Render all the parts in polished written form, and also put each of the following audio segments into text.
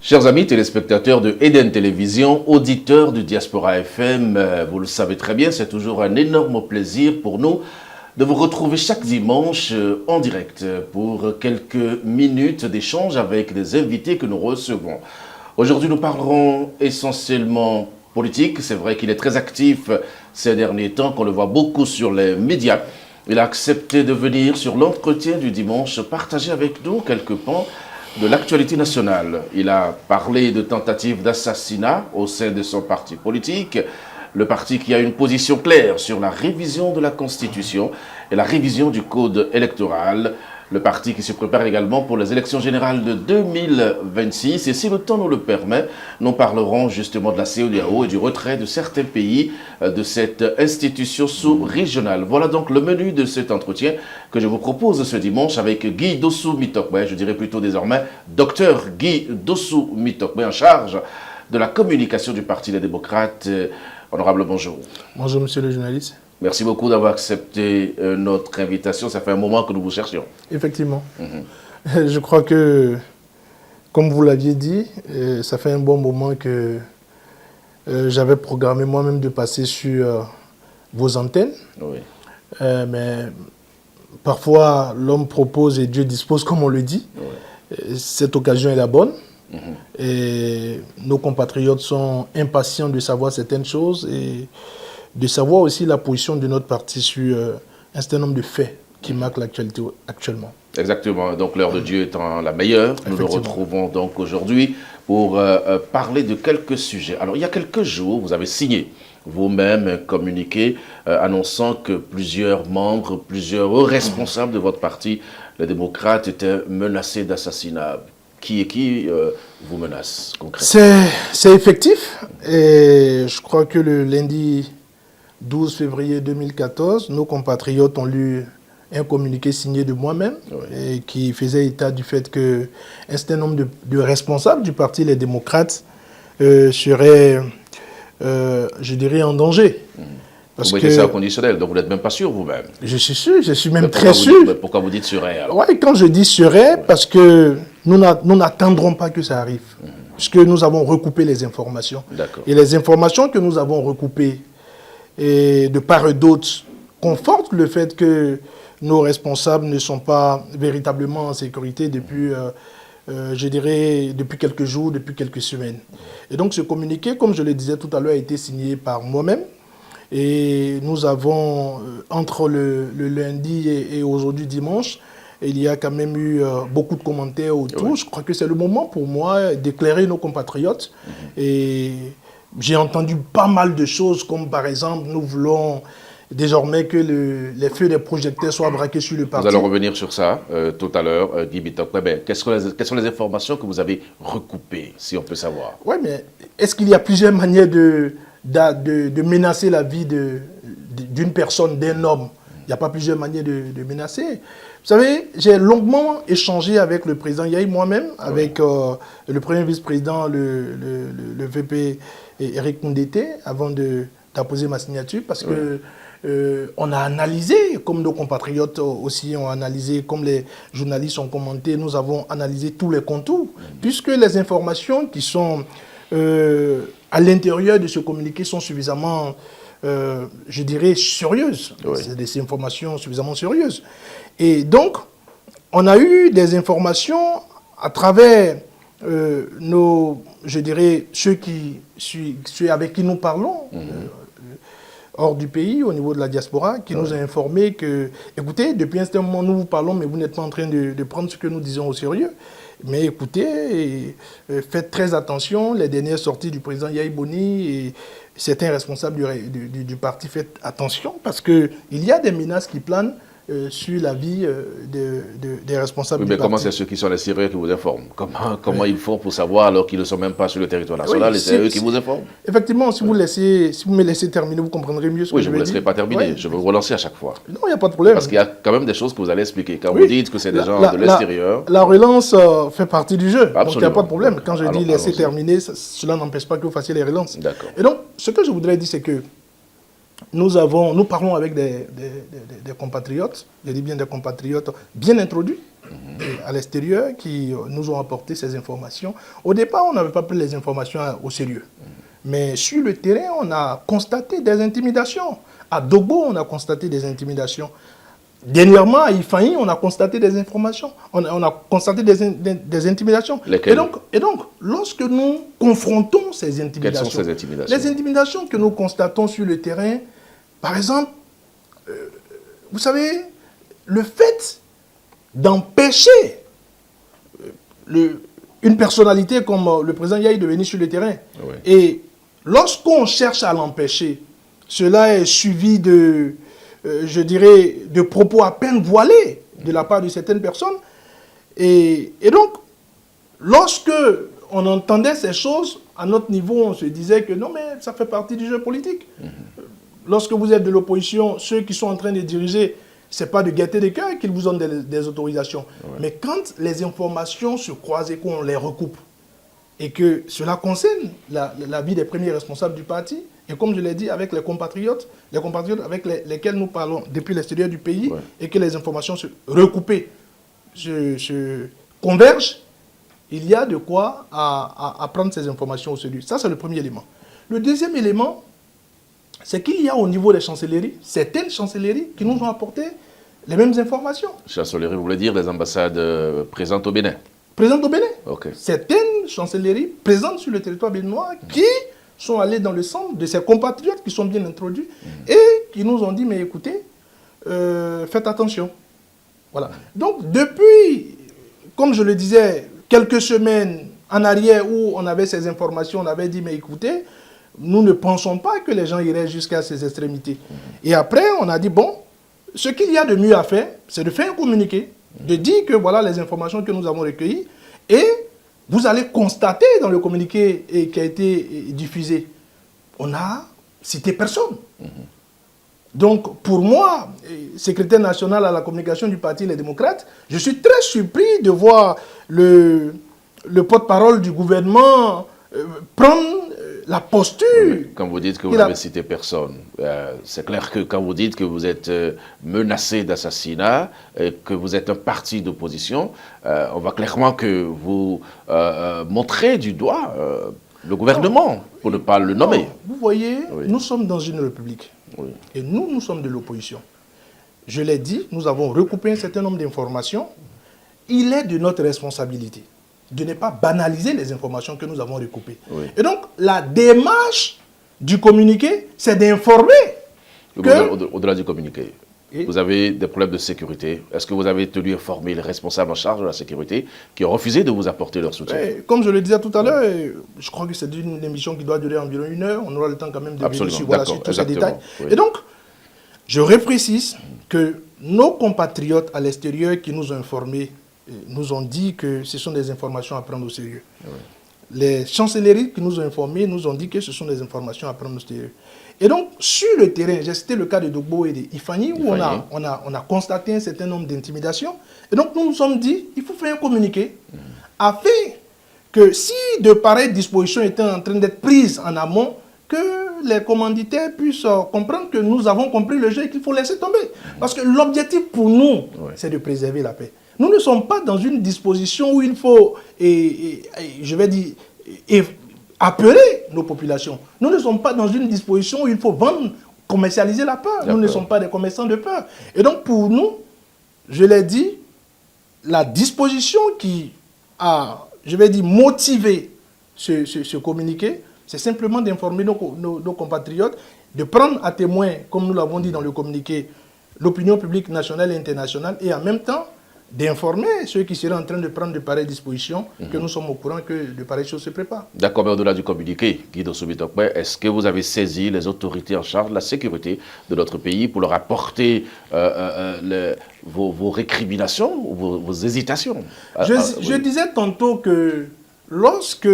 Chers amis téléspectateurs de Eden Télévision, auditeurs du Diaspora FM, vous le savez très bien, c'est toujours un énorme plaisir pour nous de vous retrouver chaque dimanche en direct pour quelques minutes d'échange avec les invités que nous recevons. Aujourd'hui, nous parlerons essentiellement politique. C'est vrai qu'il est très actif ces derniers temps, qu'on le voit beaucoup sur les médias. Il a accepté de venir sur l'entretien du dimanche partager avec nous quelques pans de l'actualité nationale. Il a parlé de tentatives d'assassinat au sein de son parti politique, le parti qui a une position claire sur la révision de la Constitution et la révision du Code électoral, le parti qui se prépare également pour les élections générales de 2026. Et si le temps nous le permet, nous parlerons justement de la CEDEAO et du retrait de certains pays de cette institution sous-régionale. Voilà donc le menu de cet entretien que je vous propose ce dimanche avec Guy Dossou-Mitokbe, je dirais plutôt désormais Dr Guy Dossou-Mitokbe, en charge de la communication du Parti des démocrates. Honorable, bonjour. Bonjour, monsieur le journaliste. Merci beaucoup d'avoir accepté notre invitation. Ça fait un moment que nous vous cherchions. Effectivement. Je crois que, comme vous l'aviez dit, ça fait un bon moment que j'avais programmé moi-même de passer sur vos antennes. Oui. Mais parfois, l'homme propose et Dieu dispose, comme on le dit. Oui. Cette occasion est la bonne. Et nos compatriotes sont impatients de savoir certaines choses et de savoir aussi la position de notre parti sur un certain nombre de faits qui marquent l'actualité actuellement. Exactement. Donc l'heure de Dieu étant la meilleure, nous nous retrouvons donc aujourd'hui pour parler de quelques sujets. Alors il y a quelques jours, vous avez signé vous-même un communiqué annonçant que plusieurs membres, plusieurs responsables de votre parti, les démocrates, étaient menacés d'assassinat. Qui vous menace concrètement? C'est effectif. Et je crois que le lundi 12 février 2014, nos compatriotes ont lu un communiqué signé de moi-même, et qui faisait état du fait qu'un certain nombre de responsables du Parti Les Démocrates seraient, je dirais, en danger. Parce vous mettez ça au conditionnel, donc vous n'êtes même pas sûr vous-même. Je suis sûr, je suis même très sûr. Pourquoi vous dites serait alors? Oui, quand je dis serait, parce que nous n'attendrons pas que ça arrive. Puisque nous avons recoupé les informations. Et les informations que nous avons recoupées, et de part et d'autre, confortent le fait que nos responsables ne sont pas véritablement en sécurité depuis, je dirais, depuis quelques jours, depuis quelques semaines. Et donc ce communiqué, comme je le disais tout à l'heure, a été signé par moi-même. Et nous avons, entre le lundi et aujourd'hui dimanche, il y a quand même eu beaucoup de commentaires autour. Oui. Je crois que c'est le moment pour moi d'éclairer nos compatriotes. Et j'ai entendu pas mal de choses, comme par exemple, nous voulons désormais que les feux des projecteurs soient braqués sur le parti. Nous allons revenir sur ça tout à l'heure, Guy Mitokbe. Quelles sont les informations que vous avez recoupées, si on peut savoir? Oui, mais est-ce qu'il y a plusieurs manières de menacer la vie d'une personne, d'un homme? Il n'y a pas plusieurs manières de menacer. Vous savez, j'ai longuement échangé avec le président Yahi, moi-même, avec le premier vice-président, le VP Eric Koundété, avant d'apposer ma signature, parce que on a analysé, comme nos compatriotes aussi ont analysé, comme les journalistes ont commenté, nous avons analysé tous les contours, puisque les informations qui sont à l'intérieur de ce communiqué sont suffisamment, je dirais, sérieuses. C'est des informations suffisamment sérieuses. Et donc, on a eu des informations à travers je dirais, ceux avec qui nous parlons, hors du pays, au niveau de la diaspora, qui nous a informé que, écoutez, depuis un certain moment, nous vous parlons, mais vous n'êtes pas en train de prendre ce que nous disons au sérieux. Mais écoutez, faites très attention, les dernières sorties du président Yahi Boni et certains responsables du parti, faites attention, parce qu'il y a des menaces qui planent sur la vie des responsables du parti. Mais comment c'est ceux qui sont les Syriens qui vous informent? Comment ils font pour savoir alors qu'ils ne sont même pas sur le territoire national et c'est eux qui vous informent? Effectivement, si vous me laissez terminer, vous comprendrez mieux ce que je veux dire. Oui, je ne vous laisserai pas terminer, je veux vous relancer à chaque fois. Non, il n'y a pas de problème. Parce qu'il y a quand même des choses que vous allez expliquer. Quand vous dites que c'est des gens de l'extérieur... La relance fait partie du jeu, donc il n'y a pas de problème. Quand je dis laisser terminer, cela n'empêche pas que vous fassiez les relances. D'accord. Et donc, ce que je voudrais dire, c'est que nous parlons avec des compatriotes, je dis bien des compatriotes bien introduits, à l'extérieur qui nous ont apporté ces informations. Au départ, on n'avait pas pris les informations au sérieux. Mais sur le terrain, on a constaté des intimidations. À Dogbo, on a constaté des intimidations. Dernièrement, à Ifaï, on a constaté des informations. On a constaté des intimidations. Et donc, lorsque nous confrontons ces intimidations, quelles sont ces intimidations? Les intimidations que nous constatons sur le terrain, par exemple, vous savez, le fait d'empêcher une personnalité comme le président Yahi de venir sur le terrain. Oui. Et lorsqu'on cherche à l'empêcher, cela est suivi de, je dirais, de propos à peine voilés de la part de certaines personnes. Et donc, lorsque on entendait ces choses, à notre niveau, on se disait que non, mais ça fait partie du jeu politique. Lorsque vous êtes de l'opposition, ceux qui sont en train de diriger, ce n'est pas de gaieté de cœur qu'ils vous donnent des autorisations. Ouais. Mais quand les informations se croisent et qu'on les recoupe, et que cela concerne la vie des premiers responsables du parti, et comme je l'ai dit, avec les compatriotes avec lesquels nous parlons depuis l'extérieur du pays, ouais. Et que les informations se recoupées, se convergent, il y a de quoi à prendre ces informations au sérieux. Ça, c'est le premier élément. Le deuxième élément, c'est qu'il y a au niveau des chancelleries, certaines chancelleries qui nous ont apporté les mêmes informations. Chancelleries, vous voulez dire les ambassades présentes au Bénin? Présentes au Bénin. Okay. Certaines chancelleries présentes sur le territoire béninois qui sont allées dans le sens de ces compatriotes qui sont bien introduits et qui nous ont dit, mais écoutez, faites attention. Voilà. Donc, depuis, comme je le disais, quelques semaines en arrière où on avait ces informations, on avait dit, mais écoutez, nous ne pensons pas que les gens iraient jusqu'à ces extrémités. Et après, on a dit, bon, ce qu'il y a de mieux à faire, c'est de faire un communiqué, de dire que voilà les informations que nous avons recueillies, et vous allez constater dans le communiqué qui a été diffusé, on n'a cité personne. Donc, pour moi, secrétaire national à la communication du Parti Les Démocrates, je suis très surpris de voir le porte-parole du gouvernement prendre la posture. Oui, quand vous dites que vous n'avez cité personne, c'est clair que quand vous dites que vous êtes menacé d'assassinat, que vous êtes un parti d'opposition, on voit clairement que vous montrez du doigt le gouvernement, pour ne pas le nommer. Non, vous voyez, nous sommes dans une république. Oui. Et nous sommes de l'opposition. Je l'ai dit, nous avons recoupé un certain nombre d'informations. Il est de notre responsabilité de ne pas banaliser les informations que nous avons recoupées. Oui. Et donc, la démarche du communiqué, c'est d'informer. Au-delà du communiqué, vous avez des problèmes de sécurité. Est-ce que vous avez tenu à informer les responsables en charge de la sécurité qui ont refusé de vous apporter leur soutien? Comme je le disais tout à l'heure, je crois que c'est une émission qui doit durer environ 1 heure. On aura le temps quand même de venir sur tous ces détails. Oui. Et donc, je reprécise que nos compatriotes à l'extérieur qui nous ont informés nous ont dit que ce sont des informations à prendre au sérieux. Oui. Les chancelleries qui nous ont informés nous ont dit que ce sont des informations à prendre au sérieux. Et donc, sur le terrain, j'ai cité le cas de Dogbo et d'Ifani, où on a constaté un certain nombre d'intimidations. Et donc, nous nous sommes dit, il faut faire un communiqué, afin que si de pareilles dispositions étaient en train d'être prises en amont, que les commanditaires puissent comprendre que nous avons compris le jeu et qu'il faut laisser tomber. Parce que l'objectif pour nous, c'est de préserver la paix. Nous ne sommes pas dans une disposition où il faut, je vais dire, apeurer nos populations. Nous ne sommes pas dans une disposition où il faut vendre, commercialiser la peur. Nous ne sommes pas des commerçants de peur. Et donc pour nous, je l'ai dit, la disposition qui a, je vais dire, motivé ce communiqué, c'est simplement d'informer nos compatriotes, de prendre à témoin, comme nous l'avons dit dans le communiqué, l'opinion publique nationale et internationale, et en même temps, d'informer ceux qui seraient en train de prendre de pareilles dispositions, que nous sommes au courant que de pareilles choses se préparent. D'accord, mais au-delà du communiqué, Guido Soubitokpe, est-ce que vous avez saisi les autorités en charge de la sécurité de notre pays pour leur apporter vos récriminations ou vos hésitations? Je disais tantôt que lorsque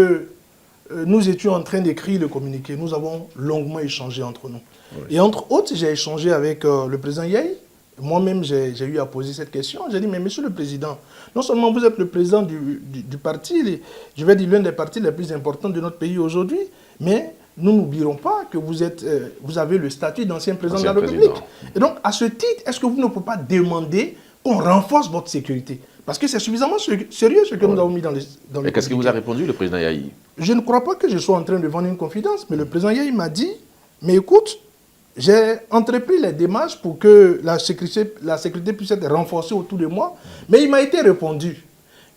nous étions en train d'écrire le communiqué, nous avons longuement échangé entre nous. Oui. Et entre autres, j'ai échangé avec le président Yahi. Moi-même, j'ai eu à poser cette question. J'ai dit, mais monsieur le président, non seulement vous êtes le président du parti, je vais dire l'un des partis les plus importants de notre pays aujourd'hui, mais nous n'oublierons pas que vous avez le statut d'ancien président de la République. Et donc, à ce titre, est-ce que vous ne pouvez pas demander qu'on renforce votre sécurité? Parce que c'est suffisamment sérieux ce que nous avons mis dans le Et qu'est-ce qu'il vous a répondu, le président Yahi? Je ne crois pas que je sois en train de vendre une confidence, mais le président Yahi m'a dit, mais écoute, j'ai entrepris les démarches pour que la sécurité puisse être renforcée autour de moi, mais il m'a été répondu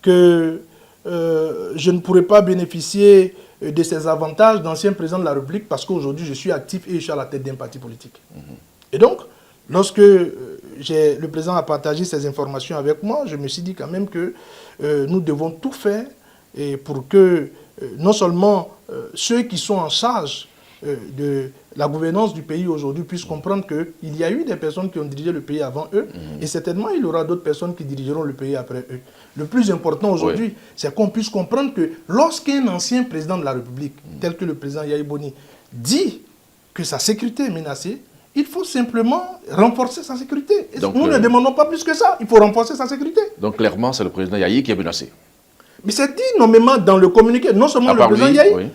que je ne pourrais pas bénéficier de ces avantages d'ancien président de la République parce qu'aujourd'hui je suis actif et je suis à la tête d'un parti politique. Et donc, lorsque le président a partagé ces informations avec moi, je me suis dit quand même que nous devons tout faire pour que non seulement ceux qui sont en charge de la gouvernance du pays aujourd'hui puissent comprendre qu'il y a eu des personnes qui ont dirigé le pays avant eux et certainement il y aura d'autres personnes qui dirigeront le pays après eux. Le plus important aujourd'hui, c'est qu'on puisse comprendre que lorsqu'un ancien président de la République, tel que le président Yahi Boni, dit que sa sécurité est menacée, il faut simplement renforcer sa sécurité. Et donc, nous ne demandons pas plus que ça, il faut renforcer sa sécurité. Donc clairement, c'est le président Yahi qui est menacé. Mais c'est dit nommément dans le communiqué, non seulement le président Yahi,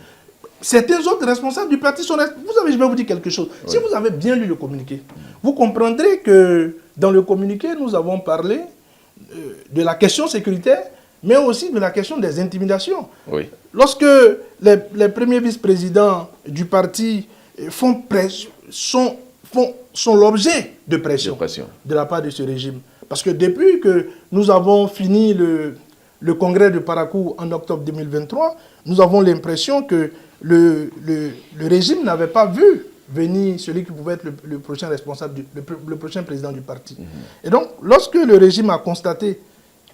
certains autres responsables du parti sont... Vous savez, je vais vous dire quelque chose. Si vous avez bien lu le communiqué, vous comprendrez que dans le communiqué, nous avons parlé de la question sécuritaire, mais aussi de la question des intimidations. Lorsque les premiers vice-présidents du parti sont l'objet de pression de la part de ce régime. Parce que depuis que nous avons fini le congrès de Parakou en octobre 2023, nous avons l'impression que le régime n'avait pas vu venir celui qui pouvait être le prochain responsable, le prochain président du parti. Et donc, lorsque le régime a constaté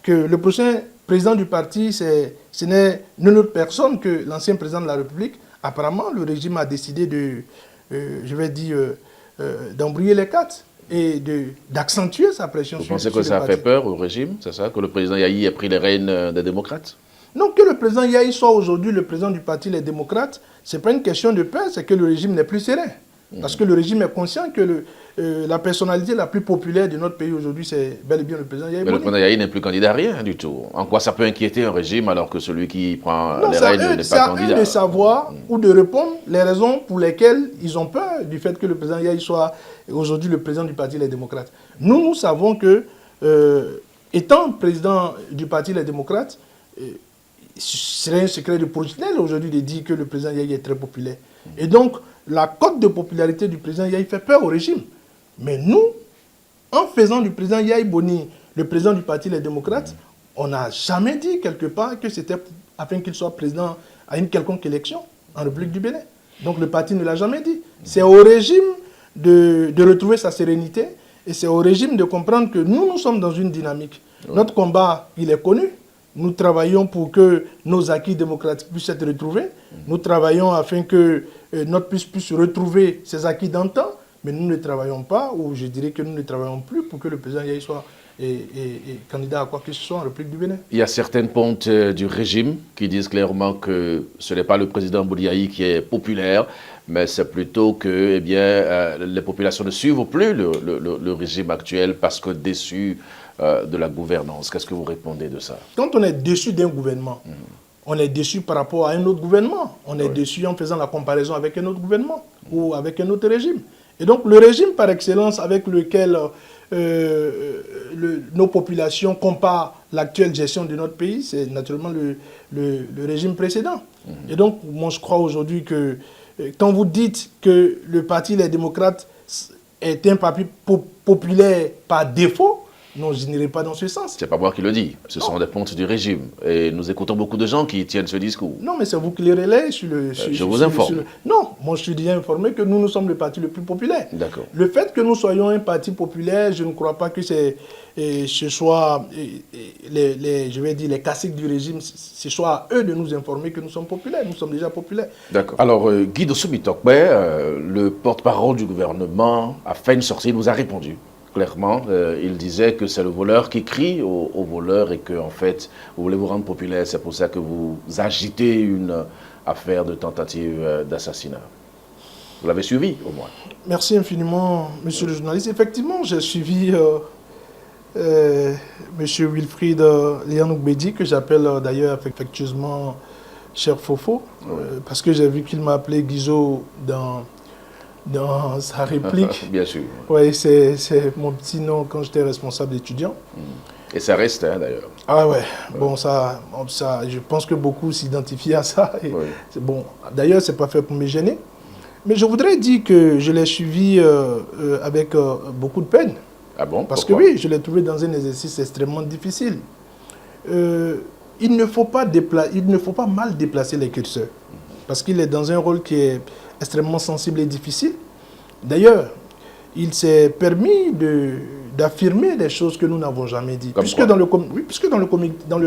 que le prochain président du parti, ce n'est nulle autre personne que l'ancien président de la République, apparemment, le régime a décidé d'embrouiller les cartes et d'accentuer sa pression. Vous pensez que ça a fait peur au régime, c'est ça? Que le président Yahi ait pris les rênes des démocrates? Non, que le président Yahi soit aujourd'hui le président du parti Les Démocrates, ce n'est pas une question de peur, c'est que le régime n'est plus serein. Parce que le régime est conscient que la personnalité la plus populaire de notre pays aujourd'hui, c'est bel et bien le président Yahi Boni. Mais le président Yahi n'est plus candidat à rien du tout. En quoi ça peut inquiéter un régime alors que celui qui prend les rênes n'est pas candidat? C'est à eux de savoir ou de répondre les raisons pour lesquelles ils ont peur du fait que le président Yahi soit aujourd'hui le président du parti Les Démocrates. Nous savons que, étant président du parti Les Démocrates, ce serait un secret de polichinelle aujourd'hui de dire que le président Yahi est très populaire. Et donc, la cote de popularité du président Yahi fait peur au régime. Mais nous, en faisant du président Yahi Boni le président du parti Les Démocrates, on n'a jamais dit quelque part que c'était afin qu'il soit président à une quelconque élection en République du Bénin. Donc le parti ne l'a jamais dit. C'est au régime de retrouver sa sérénité et c'est au régime de comprendre que nous sommes dans une dynamique. Notre combat, il est connu. Nous travaillons pour que nos acquis démocratiques puissent être retrouvés. Nous travaillons afin que notre pays puisse retrouver ses acquis d'antan. Mais nous ne travaillons pas, ou je dirais que nous ne travaillons plus pour que le président Yahi soit candidat à quoi que ce soit en République du Bénin. Il y a certaines pontes du régime qui disent clairement que ce n'est pas le président Boni Yahi qui est populaire, mais c'est plutôt que les populations ne suivent plus le régime actuel parce que déçus de la gouvernance. Qu'est-ce que vous répondez de ça? Quand on est déçu d'un gouvernement, on est déçu par rapport à un autre gouvernement. On est déçu en faisant la comparaison avec un autre gouvernement ou avec un autre régime. Et donc le régime par excellence avec lequel nos populations comparent l'actuelle gestion de notre pays, c'est naturellement le régime précédent. Et donc moi je crois aujourd'hui que quand vous dites que le parti Les Démocrates est un parti populaire par défaut, non, je n'irai pas dans ce sens. C'est pas moi qui le dis, ce sont des pontes du régime. Et nous écoutons beaucoup de gens qui tiennent ce discours. Non, mais c'est vous qui les relayez sur le... je vous informe. Non, moi je suis déjà informé que nous sommes le parti le plus populaire. D'accord. Le fait que nous soyons un parti populaire, je ne crois pas que ce soit les caciques du régime, ce soit à eux de nous informer que nous sommes populaires. Nous sommes déjà populaires. D'accord. Alors, Guy Dossou-Bitokbe, le porte-parole du gouvernement, a fait une sortie, il nous a répondu. Clairement, il disait que c'est le voleur qui crie au voleur et que, en fait, vous voulez vous rendre populaire, c'est pour ça que vous agitez une affaire de tentative d'assassinat. Vous l'avez suivi, au moins? Merci infiniment, monsieur le journaliste. Effectivement, j'ai suivi monsieur Wilfried Lianouk-Bedi, que j'appelle d'ailleurs affectueusement cher Fofo, parce que j'ai vu qu'il m'a appelé Guizo dans sa réplique. Bien sûr. Oui, c'est mon petit nom quand j'étais responsable étudiant. Et ça reste, hein, d'ailleurs. Ah ouais, bon ça, je pense que beaucoup s'identifient à ça. C'est bon. D'ailleurs, c'est pas fait pour me gêner. Mais je voudrais dire que je l'ai suivi avec beaucoup de peine. Ah bon? Parce Pourquoi? que oui, je l'ai trouvé dans un exercice extrêmement difficile. Il ne faut pas mal déplacer les curseurs. Parce qu'il est dans un rôle qui est extrêmement sensible et difficile. D'ailleurs, il s'est permis d'affirmer des choses que nous n'avons jamais dit. Puisque dans le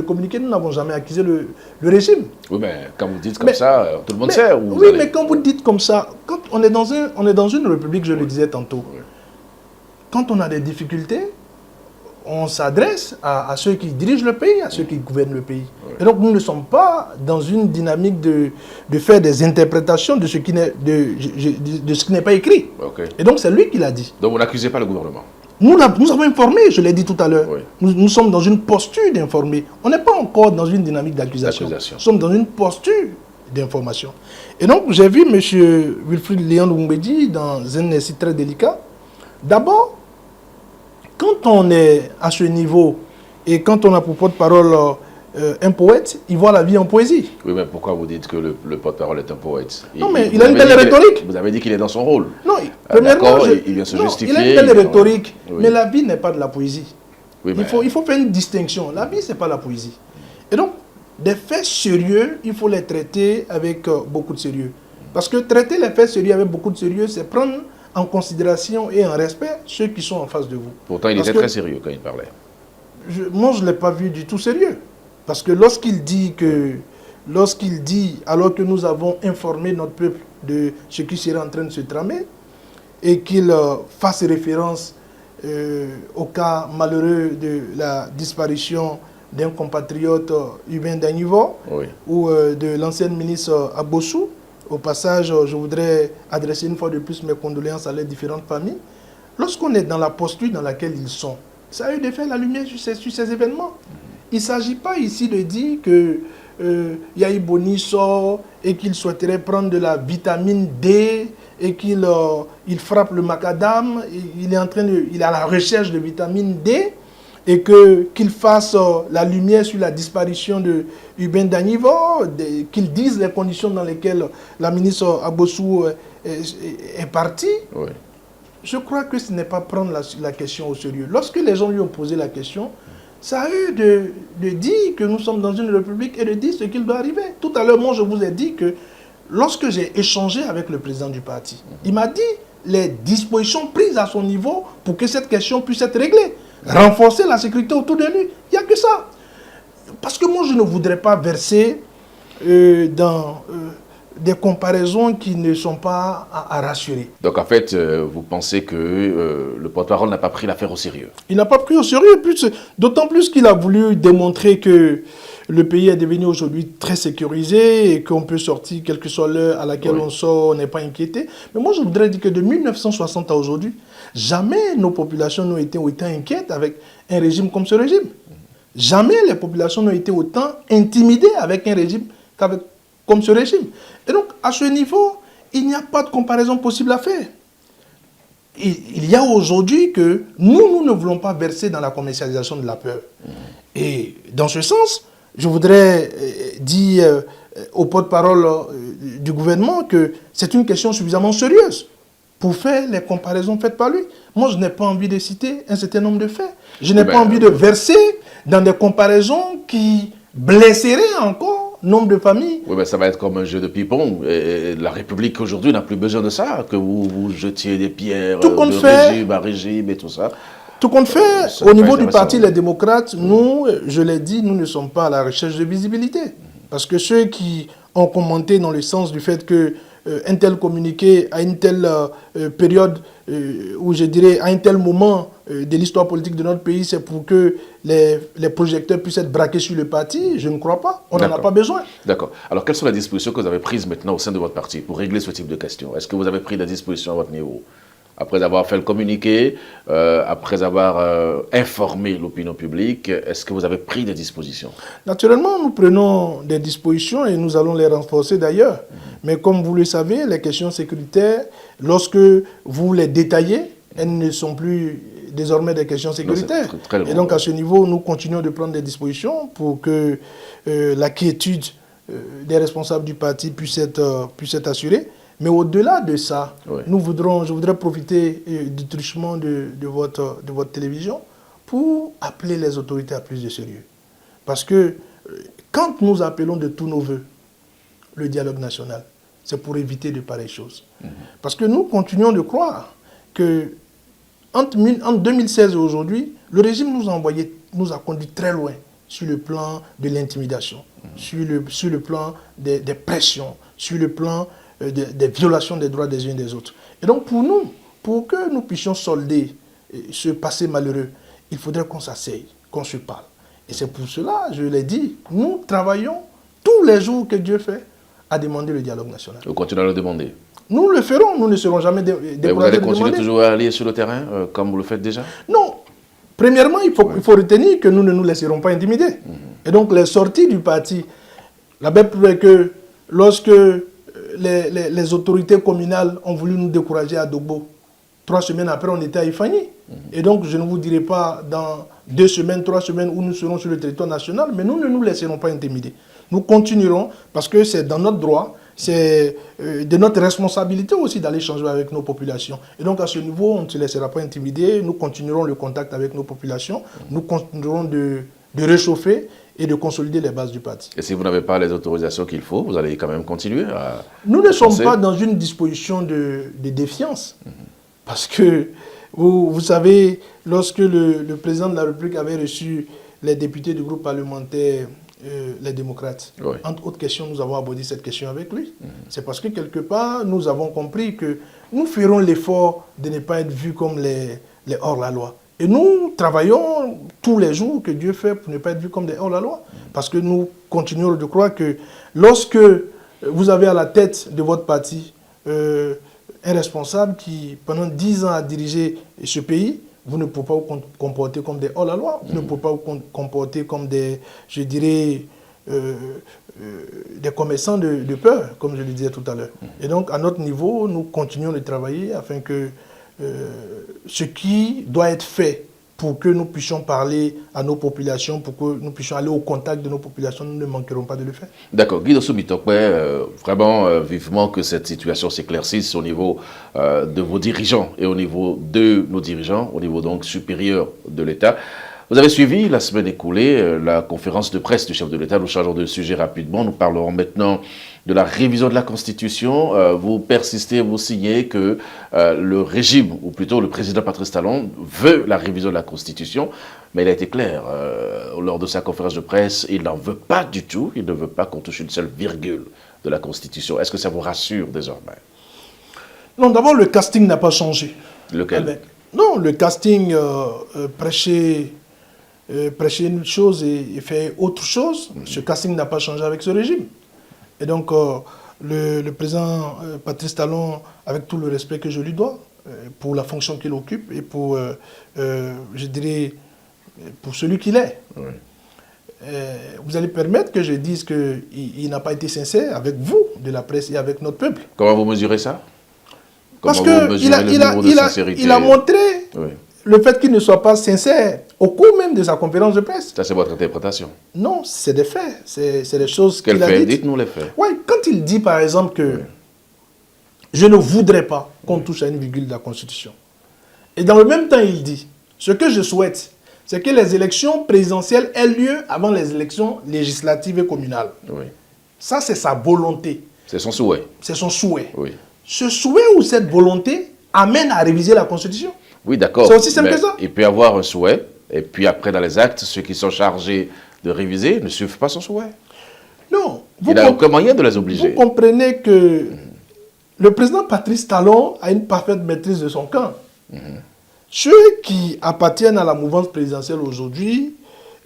communiqué, nous n'avons jamais accusé le régime. Oui, mais quand vous dites comme ça, tout le monde sait où vous oui, allez. mais quand vous dites comme ça, quand on est dans une république, je le disais tantôt, quand on a des difficultés, on s'adresse à ceux qui dirigent le pays, à ceux qui gouvernent le pays. Et donc, nous ne sommes pas dans une dynamique de faire des interprétations de ce qui n'est pas écrit. Et donc, c'est lui qui l'a dit. Donc, vous n'accusez pas le gouvernement? Nous avons informé, je l'ai dit tout à l'heure. Nous sommes dans une posture d'informer. On n'est pas encore dans une dynamique d'accusation. Nous sommes dans une posture d'information. Et donc, j'ai vu M. Wilfried Léon Doumbédi dans un essai très délicat. D'abord, quand on est à ce niveau et quand on a pour porte-parole un poète, il voit la vie en poésie. Oui, mais pourquoi vous dites que le porte-parole est un poète? Non, mais il a une belle rhétorique. Vous avez dit qu'il est dans son rôle. Non, premièrement, il vient se justifier. Il a une belle rhétorique, mais la vie n'est pas de la poésie. Oui, il faut faire une distinction. La vie, ce n'est pas la poésie. Et donc, des faits sérieux, il faut les traiter avec beaucoup de sérieux. Parce que traiter les faits sérieux avec beaucoup de sérieux, c'est prendre en considération et en respect ceux qui sont en face de vous. Pourtant, il était très sérieux quand il parlait. Moi, je ne l'ai pas vu du tout sérieux. Parce que lorsqu'il dit, alors que nous avons informé notre peuple de ce qui serait en train de se tramer, et qu'il fasse référence au cas malheureux de la disparition d'un compatriote Hubin Danivo, ou de l'ancienne ministre Abossou. Au passage, je voudrais adresser une fois de plus mes condoléances à les différentes familles. Lorsqu'on est dans la posture dans laquelle ils sont, ça a eu de faire la lumière sur ces événements. Il ne s'agit pas ici de dire que Yahi Boni sort et qu'il souhaiterait prendre de la vitamine D et qu'il frappe le macadam. Il est à la recherche de vitamine D et qu'il fasse la lumière sur la disparition de Hubin Danivo, qu'il dise les conditions dans lesquelles la ministre Abossou est partie. Oui. Je crois que ce n'est pas prendre la question au sérieux. Lorsque les gens lui ont posé la question, ça a eu de dire que nous sommes dans une république et de dire ce qu'il doit arriver. Tout à l'heure, moi, je vous ai dit que lorsque j'ai échangé avec le président du parti, il m'a dit les dispositions prises à son niveau pour que cette question puisse être réglée. Renforcer la sécurité autour de lui, il n'y a que ça. Parce que moi, je ne voudrais pas verser dans des comparaisons qui ne sont pas à rassurer. Donc en fait, vous pensez que le porte-parole n'a pas pris l'affaire au sérieux? Il n'a pas pris au sérieux, d'autant plus qu'il a voulu démontrer que le pays est devenu aujourd'hui très sécurisé et qu'on peut sortir, quelle que soit l'heure à laquelle on sort, on n'est pas inquiété. Mais moi, je voudrais dire que de 1960 à aujourd'hui, jamais nos populations n'ont été autant inquiètes avec un régime comme ce régime. Jamais les populations n'ont été autant intimidées avec un régime comme ce régime. Et donc, à ce niveau, il n'y a pas de comparaison possible à faire. Il y a aujourd'hui que nous ne voulons pas verser dans la commercialisation de la peur. Et dans ce sens, je voudrais dire au porte-parole du gouvernement que c'est une question suffisamment sérieuse pour faire les comparaisons faites par lui. Moi, je n'ai pas envie de citer un certain nombre de faits. Je n'ai pas envie de verser dans des comparaisons qui blesseraient encore nombre de familles. Oui, mais ça va être comme un jeu de ping-pong. Et la République aujourd'hui n'a plus besoin de ça, que vous jetiez des pierres de régime à régime et tout ça. Tout compte fait, au niveau du parti Les Démocrates, nous, je l'ai dit, nous ne sommes pas à la recherche de visibilité. Parce que ceux qui ont commenté dans le sens du fait que un tel communiqué à une telle période, ou je dirais à un tel moment de l'histoire politique de notre pays, c'est pour que les projecteurs puissent être braqués sur le parti, je ne crois pas. On n'en a pas besoin. D'accord. Alors, quelles sont les dispositions que vous avez prises maintenant au sein de votre parti pour régler ce type de questions? Est-ce que vous avez pris des dispositions à votre niveau? Après avoir fait le communiqué, après avoir informé l'opinion publique, est-ce que vous avez pris des dispositions? Naturellement, nous prenons des dispositions et nous allons les renforcer d'ailleurs. Mais comme vous le savez, les questions sécuritaires, lorsque vous les détaillez, elles ne sont plus désormais des questions sécuritaires. Et donc, à ce niveau, nous continuons de prendre des dispositions pour que la quiétude des responsables du parti puisse être assurée. Mais au-delà de ça, je voudrais profiter du truchement de votre télévision pour appeler les autorités à plus de sérieux. Parce que quand nous appelons de tous nos voeux le dialogue national, c'est pour éviter de pareilles choses. Parce que nous continuons de croire que entre 2016 et aujourd'hui, le régime nous a conduit très loin sur le plan de l'intimidation, sur le plan des pressions, sur le plan des violations des droits des uns et des autres. Et donc pour que nous puissions solder ce passé malheureux, il faudrait qu'on s'asseye, qu'on se parle. Et c'est pour cela, je l'ai dit, nous travaillons tous les jours que Dieu fait à demander le dialogue national. Vous continuez à le demander? Nous le ferons, nous ne serons jamais découragés de demander. Vous allez continuer toujours à aller sur le terrain, comme vous le faites déjà? Non. Premièrement, il faut retenir que nous ne nous laisserons pas intimider. Et donc, les sorties du parti, la belle preuve est que lorsque les autorités communales ont voulu nous décourager à Dogbo, 3 semaines après, on était à Ifani. Et donc, je ne vous dirai pas dans 2 semaines, 3 semaines où nous serons sur le territoire national, mais nous ne nous laisserons pas intimider. Nous continuerons parce que c'est dans notre droit, c'est de notre responsabilité aussi d'aller changer avec nos populations. Et donc, à ce niveau, on ne se laissera pas intimider. Nous continuerons le contact avec nos populations. Nous continuerons de réchauffer et de consolider les bases du parti. Et si vous n'avez pas les autorisations qu'il faut, vous allez quand même continuer à... Nous ne sommes pas dans une disposition de défiance. Parce que, vous savez, lorsque le président de la République avait reçu les députés du groupe parlementaire, les démocrates, entre autres questions, nous avons abordé cette question avec lui. C'est parce que, quelque part, nous avons compris que nous ferons l'effort de ne pas être vus comme les hors-la-loi. Et nous travaillons tous les jours que Dieu fait pour ne pas être vus comme des hors-la-loi. Parce que nous continuons de croire que lorsque vous avez à la tête de votre parti un responsable qui, pendant 10 ans, a dirigé ce pays, vous ne pouvez pas vous comporter comme des hors-la-loi, vous ne pouvez pas vous comporter comme des, je dirais, des commerçants de peur, comme je le disais tout à l'heure. Et donc, à notre niveau, nous continuons de travailler afin que ce qui doit être fait pour que nous puissions parler à nos populations, pour que nous puissions aller au contact de nos populations, nous ne manquerons pas de le faire. D'accord. Guy Dossou-Bitokpe, vraiment vivement que cette situation s'éclaircisse au niveau de vos dirigeants et au niveau de nos dirigeants, au niveau donc supérieur de l'État. Vous avez suivi la semaine écoulée la conférence de presse du chef de l'État. Nous changeons de sujet rapidement. Nous parlerons maintenant de la révision de la Constitution. Vous persistez, vous signez que le régime, ou plutôt le président Patrice Talon, veut la révision de la Constitution. Mais il a été clair lors de sa conférence de presse, il n'en veut pas du tout. Il ne veut pas qu'on touche une seule virgule de la Constitution. Est-ce que ça vous rassure désormais? Non, d'abord, le casting n'a pas changé. Lequel? Non, le casting prêchait une chose et fait autre chose. Ce casting n'a pas changé avec ce régime. Et donc, le président Patrice Talon, avec tout le respect que je lui dois, pour la fonction qu'il occupe et pour, je dirais, pour celui qu'il est, vous allez permettre que je dise qu'il n'a pas été sincère avec vous, de la presse, et avec notre peuple. Comment vous mesurez ça? Parce qu'il a montré le fait qu'il ne soit pas sincère au cours même de sa conférence de presse. Ça, c'est votre interprétation? Non, c'est des faits. C'est des choses qu'il a dites. Dites-nous les faits. Oui, quand il dit, par exemple, que je ne voudrais pas qu'on touche à une virgule de la Constitution. Et dans le même temps, il dit, ce que je souhaite, c'est que les élections présidentielles aient lieu avant les élections législatives et communales. Oui. Ça, c'est sa volonté. C'est son souhait. C'est son souhait. Oui. Ce souhait ou cette volonté amène à réviser la Constitution. Oui, d'accord. C'est aussi simple que ça. Il peut y avoir un souhait, et puis après, dans les actes, ceux qui sont chargés de réviser ne suivent pas son souhait. Non. Il n'a aucun moyen de les obliger. Vous comprenez que le président Patrice Talon a une parfaite maîtrise de son camp. Ceux qui appartiennent à la mouvance présidentielle aujourd'hui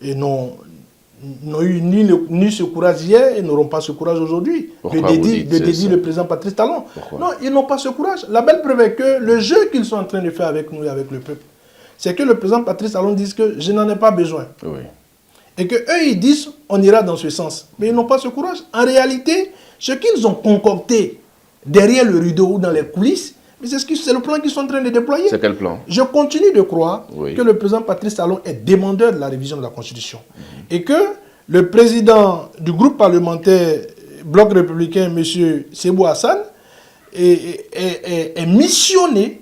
n'ont eu ni ce courage hier et n'auront pas ce courage aujourd'hui de dédier le président Patrice Talon. Pourquoi? Non, ils n'ont pas ce courage. La belle preuve est que le jeu qu'ils sont en train de faire avec nous et avec le peuple, c'est que le président Patrice Talon dit que je n'en ai pas besoin. Oui. Et qu'eux, ils disent on ira dans ce sens. Mais ils n'ont pas ce courage. En réalité, ce qu'ils ont concocté derrière le rideau ou dans les coulisses Mais c'est le plan qu'ils sont en train de déployer. C'est quel plan? Je continue de croire Oui. que le président Patrice Talon est demandeur de la révision de la Constitution. Et que le président du groupe parlementaire Bloc républicain, M. Sebou Hassan, est missionné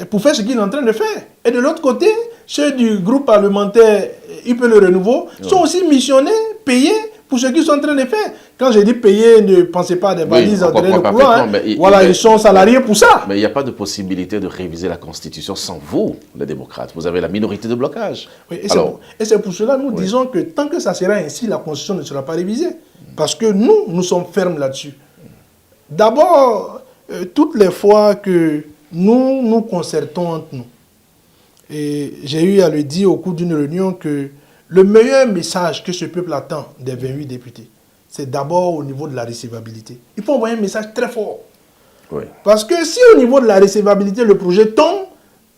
pour faire ce qu'il est en train de faire. Et de l'autre côté, ceux du groupe parlementaire IP Le Renouveau sont aussi missionnés, payés pour ce qu'ils sont en train de faire. Quand je dis payer, ne pensez pas à des valises en train de couloir. Voilà, ils sont salariés pour ça. Mais il n'y a pas de possibilité de réviser la Constitution sans vous, les démocrates. Vous avez la minorité de blocage. Oui, et c'est pour cela que nous disons que tant que ça sera ainsi, la Constitution ne sera pas révisée. Parce que nous sommes fermes là-dessus. D'abord, toutes les fois que nous nous concertons entre nous, et j'ai eu à le dire au cours d'une réunion que le meilleur message que ce peuple attend des 28 députés, c'est d'abord au niveau de la recevabilité. Il faut envoyer un message très fort. Oui. Parce que si au niveau de la recevabilité, le projet tombe,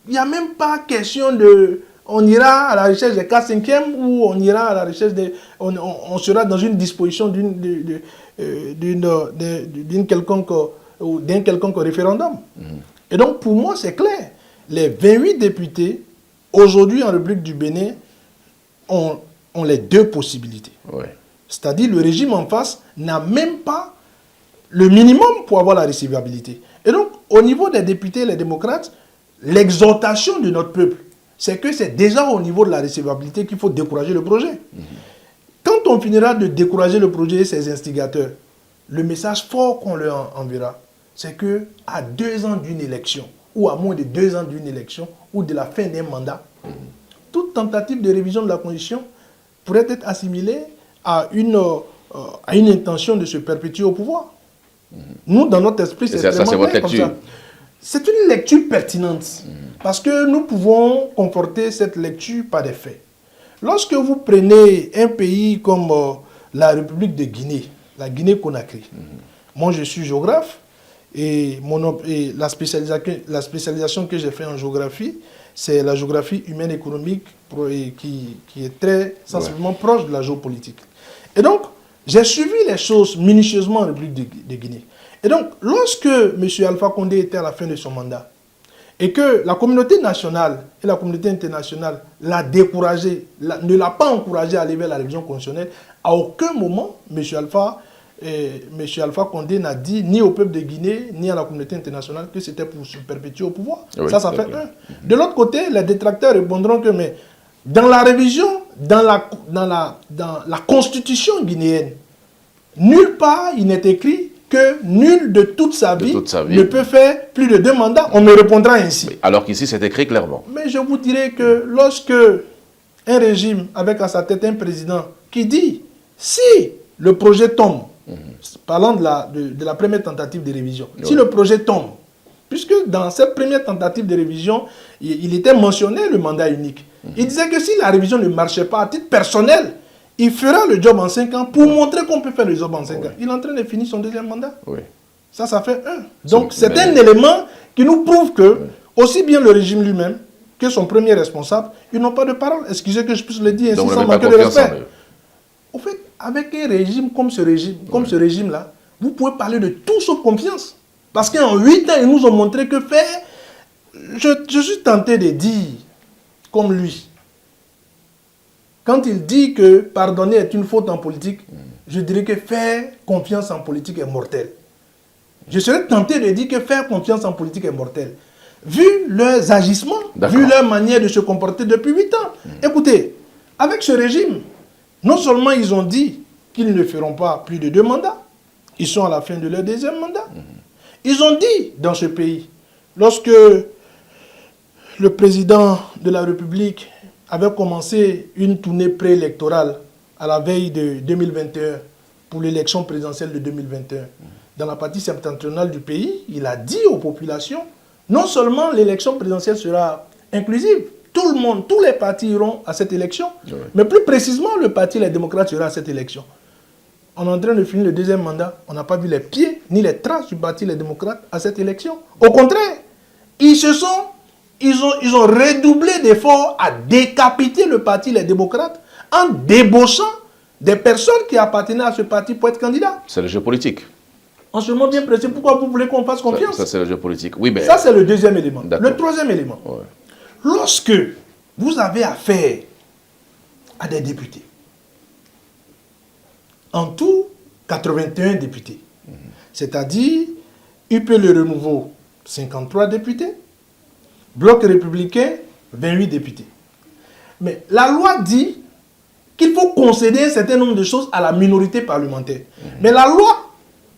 il n'y a même pas question de... On ira à la recherche des 4/5e ou on ira à la recherche des... On sera dans une disposition d'un quelconque référendum. Et donc, pour moi, c'est clair. Les 28 députés, aujourd'hui en République du Bénin, ont les deux possibilités. Oui. C'est-à-dire, le régime en face n'a même pas le minimum pour avoir la recevabilité. Et donc, au niveau des députés, les démocrates, l'exhortation de notre peuple, c'est que c'est déjà au niveau de la recevabilité qu'il faut décourager le projet. Quand on finira de décourager le projet et ses instigateurs, le message fort qu'on leur enverra, c'est qu'à 2 ans d'une élection, ou à moins de 2 ans d'une élection, ou de la fin d'un mandat, toute tentative de révision de la Constitution pourrait être assimilée à une intention de se perpétuer au pouvoir. Nous, dans notre esprit, c'est vraiment clair comme ça. C'est une lecture pertinente, parce que nous pouvons conforter cette lecture par des faits. Lorsque vous prenez un pays comme la République de Guinée, la Guinée-Conakry, moi je suis géographe, et la spécialisation que j'ai faite en géographie, c'est la géographie humaine économique qui est très sensiblement proche de la géopolitique. Et donc, j'ai suivi les choses minutieusement en République de Guinée. Et donc, lorsque M. Alpha Condé était à la fin de son mandat, et que la communauté nationale et la communauté internationale l'a découragé, ne l'a pas encouragé à aller vers la révision constitutionnelle, à aucun moment, M. Alpha Condé n'a dit ni au peuple de Guinée, ni à la communauté internationale que c'était pour se perpétuer au pouvoir. Oui, ça fait un. De l'autre côté, les détracteurs répondront que mais dans la révision, dans la constitution guinéenne, nulle part il n'est écrit que nul de toute sa vie ne peut faire plus de 2 mandats. On me répondra ainsi. Oui, alors qu'ici, c'est écrit clairement. Mais je vous dirais que lorsque un régime, avec à sa tête un président, qui dit, si le projet tombe, parlant de la première tentative de révision, si le projet tombe, puisque dans cette première tentative de révision, il était mentionné le mandat unique. Il disait que si la révision ne marchait pas à titre personnel, il fera le job en 5 ans pour montrer qu'on peut faire le job en 5 ans. Il est en train de finir son 2e mandat. Oui. Ça fait 1. Donc, c'est un élément qui nous prouve que, aussi bien le régime lui-même que son premier responsable, ils n'ont pas de parole. Excusez que je puisse le dire ainsi sans manquer de respect. Au fait, avec un régime comme ce régime-là, vous pouvez parler de tout sauf confiance. Parce qu'en 8 ans, ils nous ont montré que faire... Je suis tenté de dire, comme lui, quand il dit que pardonner est une faute en politique, je dirais que faire confiance en politique est mortel. Je serais tenté de dire que faire confiance en politique est mortel. Vu leurs agissements, vu leur manière de se comporter depuis 8 ans. Écoutez, avec ce régime, non seulement ils ont dit qu'ils ne feront pas plus de 2 mandats, ils sont à la fin de leur 2e mandat. Ils ont dit dans ce pays, lorsque le président de la République avait commencé une tournée préélectorale à la veille de 2021 pour l'élection présidentielle de 2021. Dans la partie septentrionale du pays, il a dit aux populations, non seulement l'élection présidentielle sera inclusive, tout le monde, tous les partis iront à cette élection, mais plus précisément, le parti Les Démocrates sera à cette élection. On est en train de finir le 2e mandat, on n'a pas vu les pieds ni les traces du parti Les Démocrates à cette élection. Au contraire, ils ont redoublé d'efforts à décapiter le parti Les Démocrates en débauchant des personnes qui appartenaient à ce parti pour être candidats. C'est le jeu politique. seulement bien précis, pourquoi vous voulez qu'on fasse confiance? Ça c'est le jeu politique. Oui, mais... Ça, c'est le deuxième élément. Le troisième élément, lorsque vous avez affaire à des députés, en tout, 81 députés, c'est-à-dire UP Le Renouveau, 53 députés, Bloc républicain, 28 députés. Mais la loi dit qu'il faut concéder un certain nombre de choses à la minorité parlementaire. Mais la loi,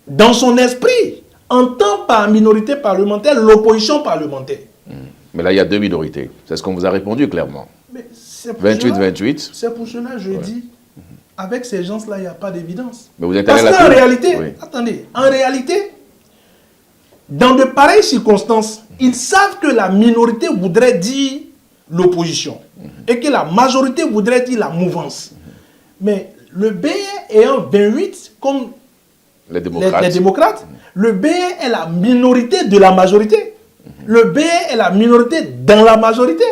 dans son esprit, entend par minorité parlementaire l'opposition parlementaire. Mais là, il y a deux minorités. C'est ce qu'on vous a répondu clairement. 28-28. C'est pour cela que je dis, avec ces gens-là, il n'y a pas d'évidence. Mais vous êtes Parce qu'en réalité, attendez, en réalité, dans de pareilles circonstances, ils savent que la minorité voudrait dire l'opposition et que la majorité voudrait dire la mouvance. Mais le BE ayant 28 comme les démocrates, le BE est la minorité de la majorité. Le BE est la minorité dans la majorité.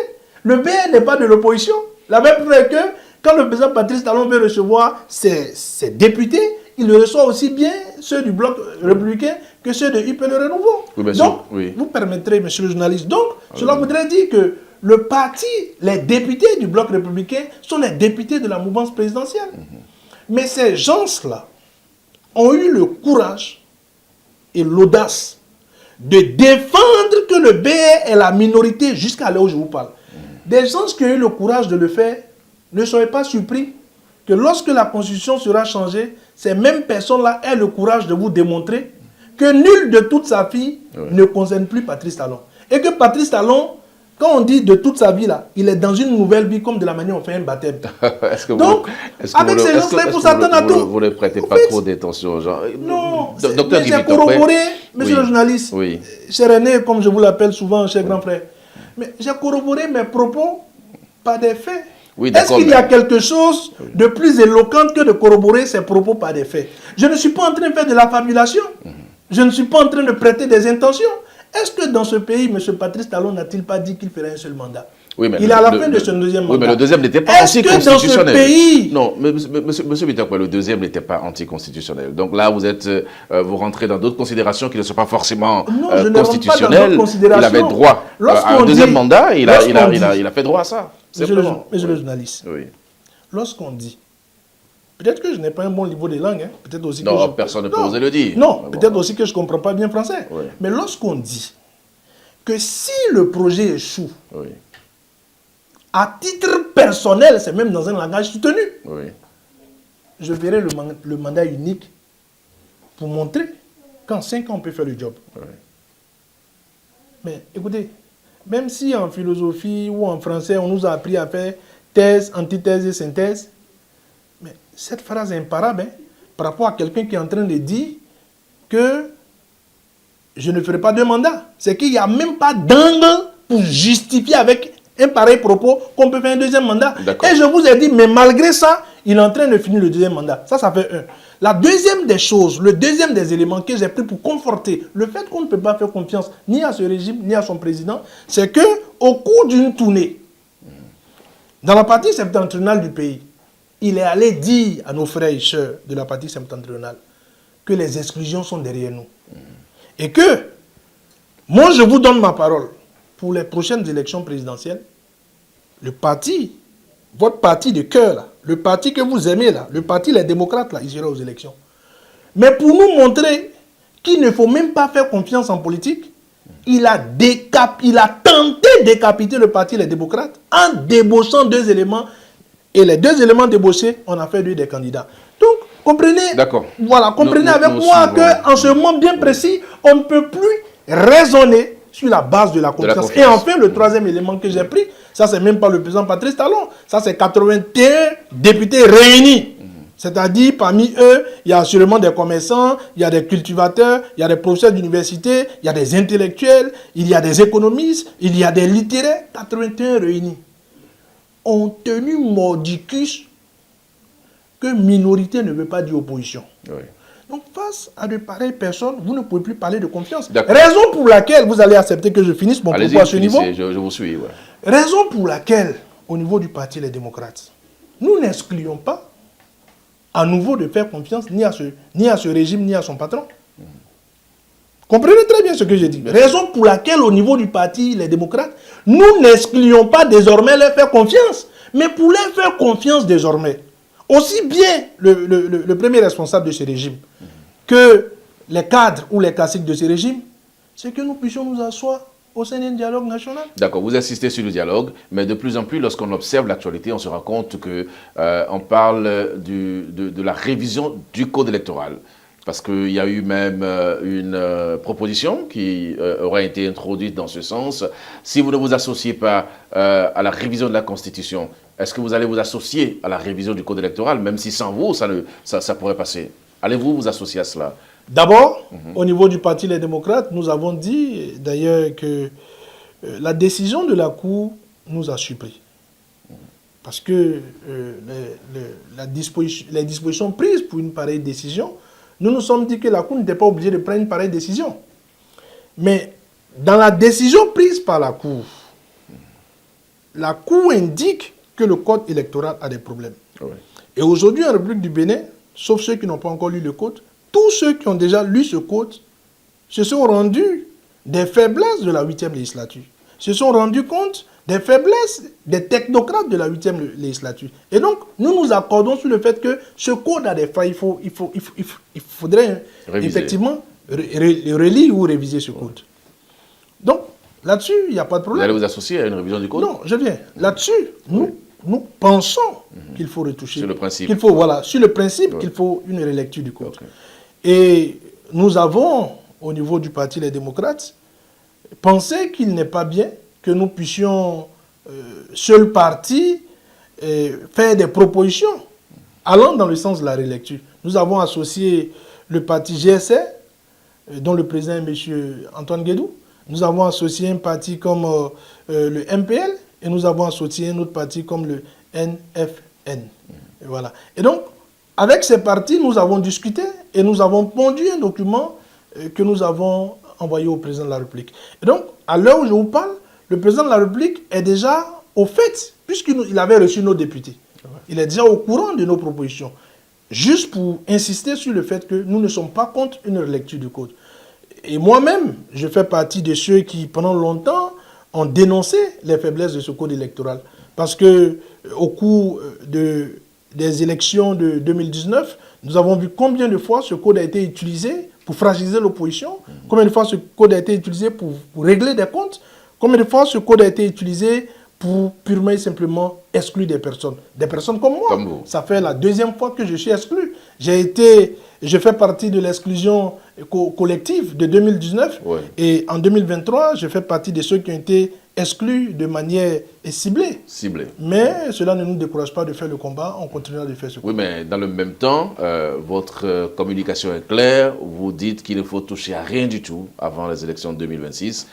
Le BE n'est pas de l'opposition. La même chose que quand le président Patrice Talon veut recevoir ses députés, il le reçoit aussi bien ceux du bloc républicain que ceux de UP Le Renouveau. Oui, donc, vous permettrez, monsieur le journaliste, donc, cela voudrait dire que le parti, les députés du bloc républicain sont les députés de la mouvance présidentielle. Mais ces gens-là ont eu le courage et l'audace de défendre que le BE est la minorité jusqu'à l'heure où je vous parle. Des gens qui ont eu le courage de le faire ne soyez pas surpris que lorsque la Constitution sera changée, ces mêmes personnes-là aient le courage de vous démontrer que nul de toute sa vie ne concerne plus Patrice Talon. Et que Patrice Talon, quand on dit de toute sa vie, là, il est dans une nouvelle vie comme de la manière dont on fait un baptême. Donc, avec ces gens-là, il faut s'attendre à tout. Vous ne prêtez pas trop d'attention aux gens. Non, mais j'ai corroboré, monsieur le journaliste, cher aîné, comme je vous l'appelle souvent, cher grand frère, mais j'ai corroboré mes propos par des faits. Est-ce qu'il y a quelque chose de plus éloquent que de corroborer ses propos par des faits? Je ne suis pas en train de faire de la fabulation. Je ne suis pas en train de prêter des intentions. Est-ce que dans ce pays, M. Patrice Talon n'a-t-il pas dit qu'il ferait un seul mandat? Il est à la fin de son deuxième mandat. Oui, mais le deuxième n'était pas anticonstitutionnel. Est-ce que dans ce pays... Non, monsieur Bitakwa, le deuxième n'était pas anticonstitutionnel. Donc là, vous rentrez dans d'autres considérations qui ne sont pas forcément constitutionnelles. Il avait droit à un deuxième mandat et il a fait droit à ça. Monsieur le journaliste, lorsqu'on dit, peut-être que je n'ai pas un bon niveau de langue, hein, peut-être aussi que personne ne peut oser le dire. Non, peut-être aussi que je ne comprends pas bien français. Mais lorsqu'on dit que si le projet échoue, à titre personnel, c'est même dans un langage soutenu, je verrai le mandat unique pour montrer qu'en 5 ans, on peut faire le job. Mais écoutez, même si en philosophie ou en français, on nous a appris à faire thèse, antithèse et synthèse, mais cette phrase est imparable par rapport à quelqu'un qui est en train de dire que je ne ferai pas 2 mandats. C'est qu'il n'y a même pas d'angle pour justifier avec un pareil propos qu'on peut faire un deuxième mandat. Et je vous ai dit, mais malgré ça, il est en train de finir le deuxième mandat. Ça fait 1. La deuxième des choses, le deuxième des éléments que j'ai pris pour conforter le fait qu'on ne peut pas faire confiance ni à ce régime, ni à son président, c'est qu'au cours d'une tournée, dans la partie septentrionale du pays, il est allé dire à nos frères et sœurs de la partie septentrionale que les exclusions sont derrière nous. Et que, moi je vous donne ma parole, pour les prochaines élections présidentielles, le parti, votre parti de cœur, là, le parti que vous aimez, là, le parti les démocrates, là, il ira aux élections. Mais pour nous montrer qu'il ne faut même pas faire confiance en politique, il a tenté de décapiter le parti les démocrates en débauchant 2 éléments. Et les 2 éléments débauchés, on a fait des candidats. Donc, comprenez, voilà, comprenez avec moi qu'en ce moment bien précis, on ne peut plus raisonner sur la base de la confiance. Et enfin, le troisième élément que j'ai pris, ça c'est même pas le président Patrice Talon, ça c'est 81 députés réunis. C'est-à-dire, parmi eux, il y a sûrement des commerçants, il y a des cultivateurs, il y a des professeurs d'université, il y a des intellectuels, il y a des économistes, il y a des littéraires, 81 réunis. Ont tenu mordicus que minorité ne veut pas dire opposition. Donc, face à de pareilles personnes, vous ne pouvez plus parler de confiance. Raison pour laquelle, vous allez accepter que je finisse mon propos à ce niveau. Je vous suis. Raison pour laquelle, au niveau du Parti Les Démocrates, nous n'excluons pas à nouveau de faire confiance ni à ce régime, ni à son patron. Comprenez très bien ce que je dis. Raison pour laquelle, au niveau du parti, les démocrates, nous n'excluons pas désormais leur faire confiance. Mais pour leur faire confiance désormais, aussi bien le premier responsable de ce régime que les cadres ou les classiques de ce régime, c'est que nous puissions nous asseoir au sein d'un dialogue national. D'accord, vous insistez sur le dialogue, mais de plus en plus, lorsqu'on observe l'actualité, on se rend compte qu'on parle de la révision du code électoral. Parce qu'il y a eu même une proposition qui aurait été introduite dans ce sens. Si vous ne vous associez pas à la révision de la Constitution, est-ce que vous allez vous associer à la révision du code électoral, même si sans vous, ça pourrait passer? Allez-vous vous associer à cela? D'abord, au niveau du Parti Les Démocrates, nous avons dit d'ailleurs que la décision de la Cour nous a surpris. Parce que les dispositions prises pour une pareille décision, nous nous sommes dit que la Cour n'était pas obligée de prendre une pareille décision. Mais dans la décision prise par la Cour indique que le code électoral a des problèmes. Oui. Et aujourd'hui, en République du Bénin, sauf ceux qui n'ont pas encore lu le code, tous ceux qui ont déjà lu ce code se sont rendus des faiblesses de la 8e législature, se sont rendus compte des faiblesses des technocrates de la 8e législature. Et donc, nous nous accordons sur le fait que ce code a des failles. Il faudrait effectivement relire ou réviser ce code. Donc, là-dessus, il n'y a pas de problème. Vous allez vous associer à une révision du code? Non, je viens. Là-dessus, nous pensons qu'il faut retoucher. Sur le principe. Qu'il faut, voilà, sur le principe qu'il faut une relecture du code. Okay. Et nous avons, au niveau du Parti Les Démocrates, pensé qu'il n'est pas bien que nous puissions, seul parti, faire des propositions allant dans le sens de la relecture. Nous avons associé le parti GSR, dont le président est M. Antoine Guédou. Nous avons associé un parti comme le MPL et nous avons associé un autre parti comme le NFN. Et voilà. Et donc, avec ces partis, nous avons discuté et nous avons pondu un document que nous avons envoyé au président de la République. Et donc, à l'heure où je vous parle, le président de la République est déjà au fait, puisqu'il avait reçu nos députés. Il est déjà au courant de nos propositions. Juste pour insister sur le fait que nous ne sommes pas contre une relecture du code. Et moi-même, je fais partie de ceux qui, pendant longtemps, ont dénoncé les faiblesses de ce code électoral. Parce que au cours des élections de 2019, nous avons vu combien de fois ce code a été utilisé pour fragiliser l'opposition, combien de fois ce code a été utilisé pour régler des comptes, combien de fois ce code a été utilisé pour purement et simplement exclure des personnes. Des personnes comme moi. Comme vous. Ça fait la deuxième fois que je suis exclu. Je fais partie de l'exclusion collective de 2019. Ouais. Et en 2023, je fais partie de ceux qui ont été exclus de manière ciblée. Ciblé. Mais cela ne nous décourage pas de faire le combat. On continuera de faire ce combat. Oui, mais dans le même temps, votre communication est claire. Vous dites qu'il ne faut toucher à rien du tout avant les élections de 2026,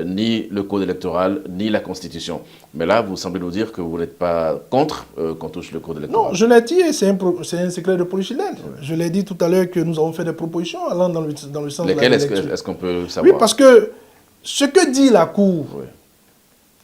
ni le code électoral, ni la Constitution. Mais là, vous semblez nous dire que vous n'êtes pas contre qu'on touche le code électoral. Non, je l'ai dit, c'est un secret de polichinelle. Oui. Je l'ai dit tout à l'heure que nous avons fait des propositions allant dans le sens lesquelles de la relecture. est-ce qu'on peut savoir? Oui, parce que ce que dit la Cour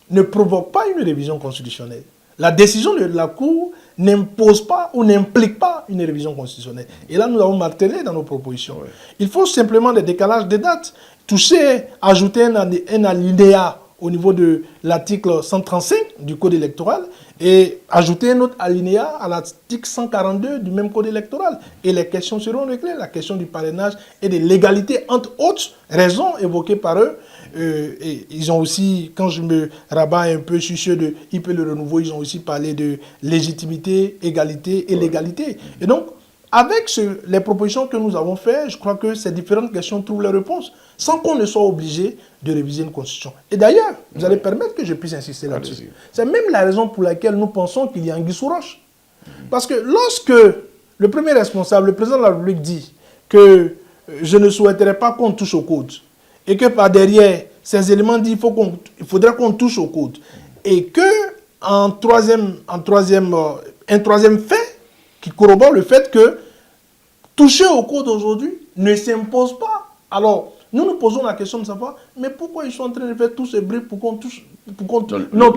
ne provoque pas une révision constitutionnelle. La décision de la Cour n'impose pas ou n'implique pas une révision constitutionnelle. Et là, nous avons martelé dans nos propositions. Oui. Il faut simplement des décalages de dates. Toucher, ajouter un alinéa au niveau de l'article 135 du Code électoral et ajouter un autre alinéa à l'article 142 du même Code électoral. Et les questions seront réglées. La question du parrainage et de l'égalité, entre autres raisons évoquées par eux. Et ils ont aussi, quand je me rabats un peu sur ceux de IP Le Renouveau, ils ont aussi parlé de légitimité, égalité et légalité. Et donc, avec les propositions que nous avons faites, je crois que ces différentes questions trouvent leurs réponses, sans qu'on ne soit obligé de réviser une constitution. Et d'ailleurs, vous allez permettre que je puisse insister là-dessus. C'est même la raison pour laquelle nous pensons qu'il y a anguille sous roche. Parce que lorsque le premier responsable, le président de la République, dit que je ne souhaiterais pas qu'on touche au code, et que par derrière, ces éléments disent qu'il faudrait qu'on touche au code, et qu'un troisième fait qui corrobore le fait que toucher au code aujourd'hui ne s'impose pas. Alors, nous nous posons la question de savoir, mais pourquoi ils sont en train de faire tous ces bruits pour qu'on touche,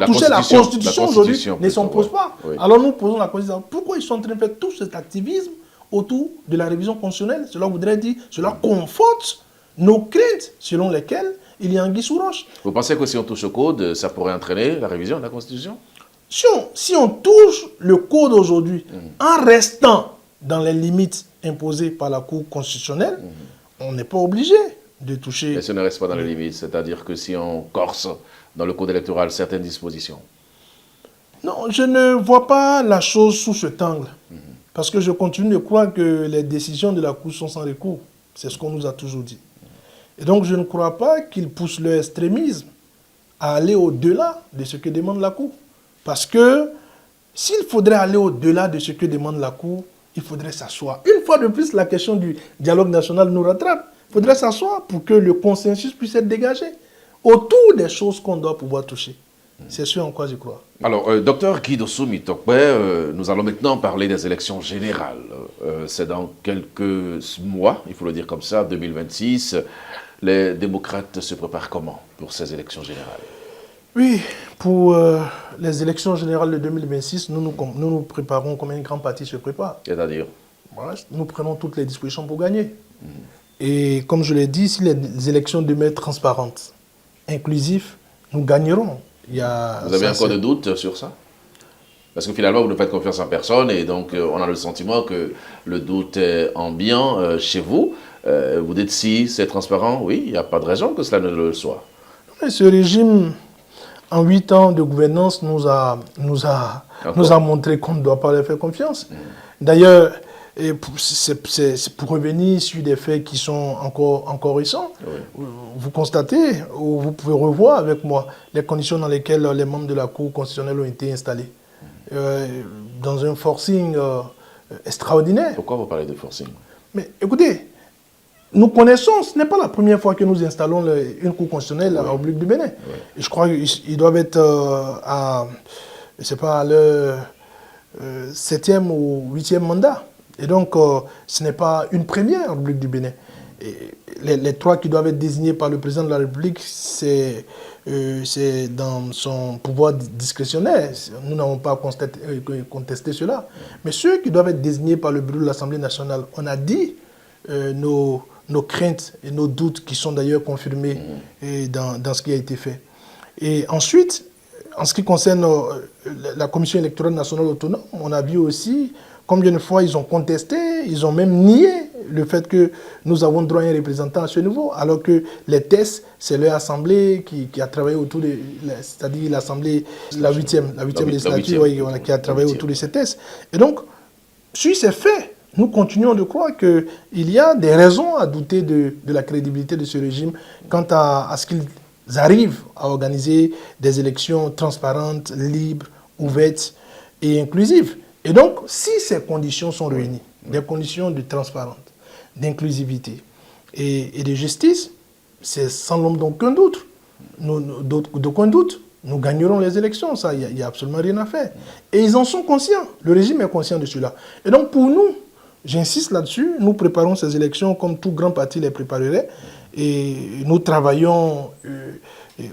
toucher la Constitution aujourd'hui ne s'impose pas. Oui. Alors nous posons la question, pourquoi ils sont en train de faire tout cet activisme autour de la révision constitutionnelle? Cela voudrait dire, cela conforte nos craintes selon lesquelles il y a anguille sous roche. Vous pensez que si on touche au code, ça pourrait entraîner la révision de la Constitution? Si on touche le code aujourd'hui, en restant dans les limites imposées par la Cour constitutionnelle, on n'est pas obligé de toucher... Et si on ne reste pas dans les limites, c'est-à-dire que si on corse dans le code électoral certaines dispositions? Non, je ne vois pas la chose sous cet angle. Parce que je continue de croire que les décisions de la Cour sont sans recours. C'est ce qu'on nous a toujours dit. Et donc, je ne crois pas qu'ils poussent leur extrémisme à aller au-delà de ce que demande la Cour. Parce que s'il faudrait aller au-delà de ce que demande la Cour, il faudrait s'asseoir. Une fois de plus, la question du dialogue national nous rattrape. Il faudrait s'asseoir pour que le consensus puisse être dégagé autour des choses qu'on doit pouvoir toucher. C'est ce en quoi je crois. Alors, docteur Guido Soumitokpe, nous allons maintenant parler des élections générales. C'est dans quelques mois, il faut le dire comme ça, 2026. Les démocrates se préparent comment pour ces élections générales? Oui, pour les élections générales de 2026, nous nous préparons comme un grand parti se prépare. C'est-à-dire? Voilà, nous prenons toutes les dispositions pour gagner. Et comme je l'ai dit, si les élections demeurent transparentes, inclusives, nous gagnerons. Vous avez encore de doutes sur ça? Parce que finalement, vous ne faites confiance en personne et donc on a le sentiment que le doute est ambiant chez vous. Vous dites si c'est transparent, oui, il n'y a pas de raison que cela ne le soit. Mais ce régime, en 8 ans de gouvernance, nous a montré qu'on ne doit pas leur faire confiance. D'ailleurs, c'est pour revenir sur des faits qui sont encore récents. Oui. Vous constatez, ou vous pouvez revoir avec moi, les conditions dans lesquelles les membres de la Cour constitutionnelle ont été installés. Dans un forcing extraordinaire. Pourquoi vous parlez de forcing? Mais écoutez, nous connaissons, ce n'est pas la première fois que nous installons une Cour constitutionnelle à la République du Bénin. Oui. Et je crois qu'ils doivent être à leur 7e ou 8e mandat. Et donc, ce n'est pas une première en République du Bénin. Et les 3 qui doivent être désignés par le président de la République, c'est dans son pouvoir discrétionnaire. Nous n'avons pas contesté cela. Mais ceux qui doivent être désignés par le bureau de l'Assemblée nationale, on a dit nos craintes et nos doutes qui sont d'ailleurs confirmés dans ce qui a été fait. Et ensuite, en ce qui concerne la Commission électorale nationale autonome, on a vu aussi combien de fois ils ont contesté, ils ont même nié le fait que nous avons droit à un représentant à ce niveau, alors que les tests, c'est leur assemblée qui a travaillé autour de, c'est-à-dire l'assemblée, la 8e législature, qui a travaillé autour de ces tests. Et donc, sur ces faits, nous continuons de croire qu'il y a des raisons à douter de la crédibilité de ce régime quant à ce qu'ils arrivent à organiser des élections transparentes, libres, ouvertes et inclusives. Et donc, si ces conditions sont réunies, des conditions de transparence, d'inclusivité et de justice, c'est sans l'ombre d'aucun doute. D'aucun doute, nous gagnerons les élections. Ça, il n'y a absolument rien à faire. Et ils en sont conscients. Le régime est conscient de cela. Et donc, pour nous, j'insiste là-dessus, nous préparons ces élections comme tout grand parti les préparerait. Et nous travaillons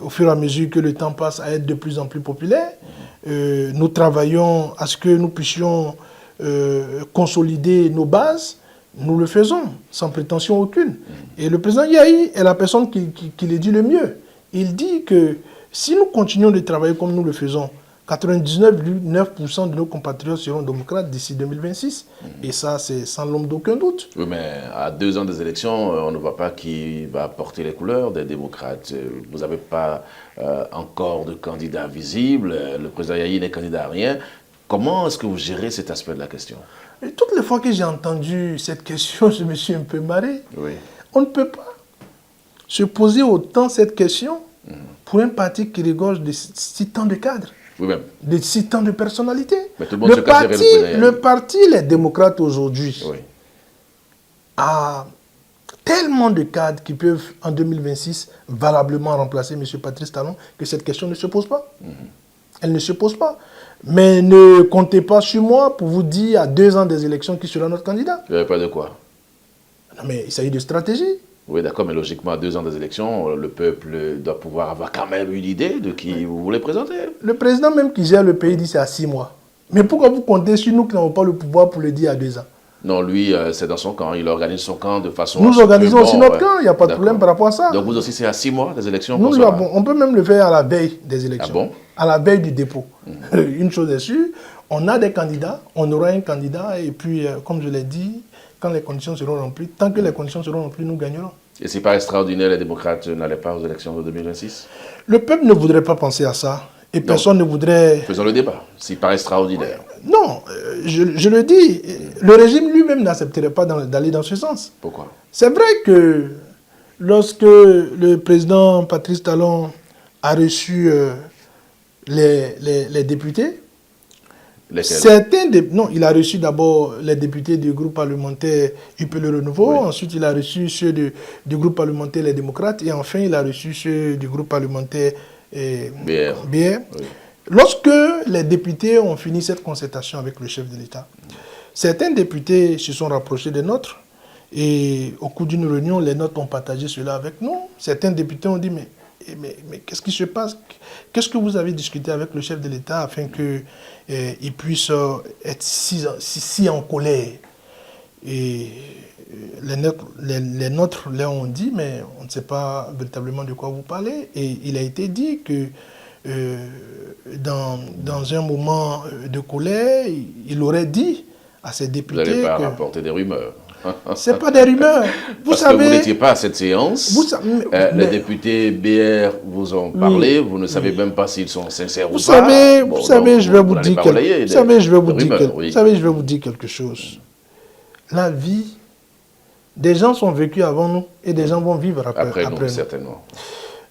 au fur et à mesure que le temps passe à être de plus en plus populaire. Nous travaillons à ce que nous puissions consolider nos bases. Nous le faisons sans prétention aucune. Et le président Yahi est la personne qui le dit le mieux. Il dit que si nous continuons de travailler comme nous le faisons, 99,9% de nos compatriotes seront démocrates d'ici 2026. Et ça, c'est sans l'ombre d'aucun doute. Oui, mais à 2 ans des élections, on ne voit pas qui va porter les couleurs des démocrates. Vous n'avez pas encore de candidat visible. Le président Yahi n'est candidat à rien. Comment est-ce que vous gérez cet aspect de la question? Et toutes les fois que j'ai entendu cette question, je me suis un peu marré. Oui. On ne peut pas se poser autant cette question pour un parti qui regorge de 6 ans de cadres. Oui-même. De 6 ans de personnalité. Mais tout le monde le parti, les démocrates aujourd'hui, a tellement de cadres qui peuvent, en 2026, valablement remplacer M. Patrice Talon, que cette question ne se pose pas. Elle ne se pose pas. Mais ne comptez pas sur moi pour vous dire à 2 ans des élections qui sera notre candidat. Il n'y avait pas de quoi? Non, mais il s'agit de stratégie. Oui, d'accord, mais logiquement, à 2 ans des élections, le peuple doit pouvoir avoir quand même une idée de qui vous voulez présenter. Le président même qui gère le pays dit c'est à 6 mois. Mais pourquoi vous comptez sur nous qui n'avons pas le pouvoir pour le dire à 2 ans? Non, lui, c'est dans son camp. Il organise son camp de façon... Nous organisons aussi notre ouais. camp, il n'y a pas de problème par rapport à ça. Donc vous aussi, c'est à 6 mois des élections? Nous, on peut même le faire à la veille des élections. Ah bon? À la veille du dépôt. Une chose est sûre, on a des candidats, on aura un candidat, et puis, comme je l'ai dit, quand les conditions seront remplies, tant que les conditions seront remplies, nous gagnerons. Et c'est pas extraordinaire, les démocrates n'allaient pas aux élections de 2026? Le peuple ne voudrait pas penser à ça. Et personne ne voudrait... Faisons le débat. C'est pas extraordinaire. Non, je le dis, le régime lui-même n'accepterait pas d'aller dans ce sens. Pourquoi? C'est vrai que lorsque le président Patrice Talon a reçu les députés, non, il a reçu d'abord les députés du groupe parlementaire UP Le Renouveau, oui. Ensuite il a reçu ceux du groupe parlementaire Les Démocrates, et enfin il a reçu ceux du groupe parlementaire BR. Oui. Lorsque les députés ont fini cette concertation avec le chef de l'État, certains députés se sont rapprochés des nôtres, et au cours d'une réunion, les nôtres ont partagé cela avec nous. Certains députés ont dit, mais qu'est-ce qui se passe? Qu'est-ce que vous avez discuté avec le chef de l'État afin qu'il puisse être si en colère? Et les nôtres leur ont dit, mais on ne sait pas véritablement de quoi vous parlez. Et il a été dit que dans un moment de colère, il aurait dit à ses députés... Vous n'allez pas rapporter des rumeurs. Ce n'est pas des rumeurs. Parce que vous n'étiez pas à cette séance. Les députés BR vous ont parlé. Oui, vous ne savez même pas s'ils sont sincères ou pas. Vous savez, je vais vous dire quelque chose. La vie, des gens sont vécus avant nous et des gens vont vivre après nous. Certainement.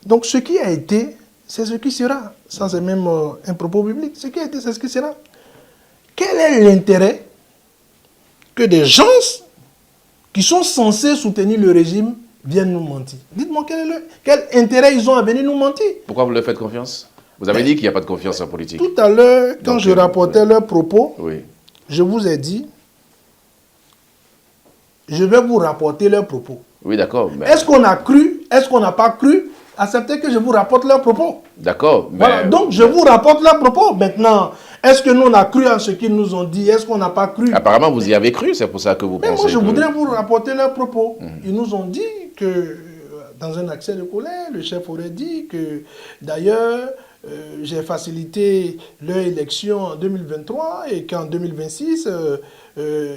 Donc ce qui a été, c'est ce qui sera. Ça, c'est même un propos biblique. Ce qui a été, c'est ce qui sera. Quel est l'intérêt que des gens qui sont censés soutenir le régime viennent nous mentir? Dites-moi quel intérêt ils ont à venir nous mentir. Pourquoi vous leur faites confiance? Vous avez dit qu'il n'y a pas de confiance en politique. Tout à l'heure, quand je rapportais leurs propos, je vous ai dit, je vais vous rapporter leurs propos. Oui, d'accord. Mais... Est-ce qu'on a cru? Est-ce qu'on n'a pas cru? Acceptez que je vous rapporte leurs propos. D'accord. Voilà, donc je vous rapporte leurs propos. Maintenant, est-ce que nous on a cru à ce qu'ils nous ont dit? Est-ce qu'on n'a pas cru? Apparemment, vous y avez cru, c'est pour ça que vous pensez. Mais moi, je voudrais vous rapporter leurs propos. Ils nous ont dit que, dans un accès de colère, le chef aurait dit que, d'ailleurs, j'ai facilité leur élection en 2023 et qu'en 2026,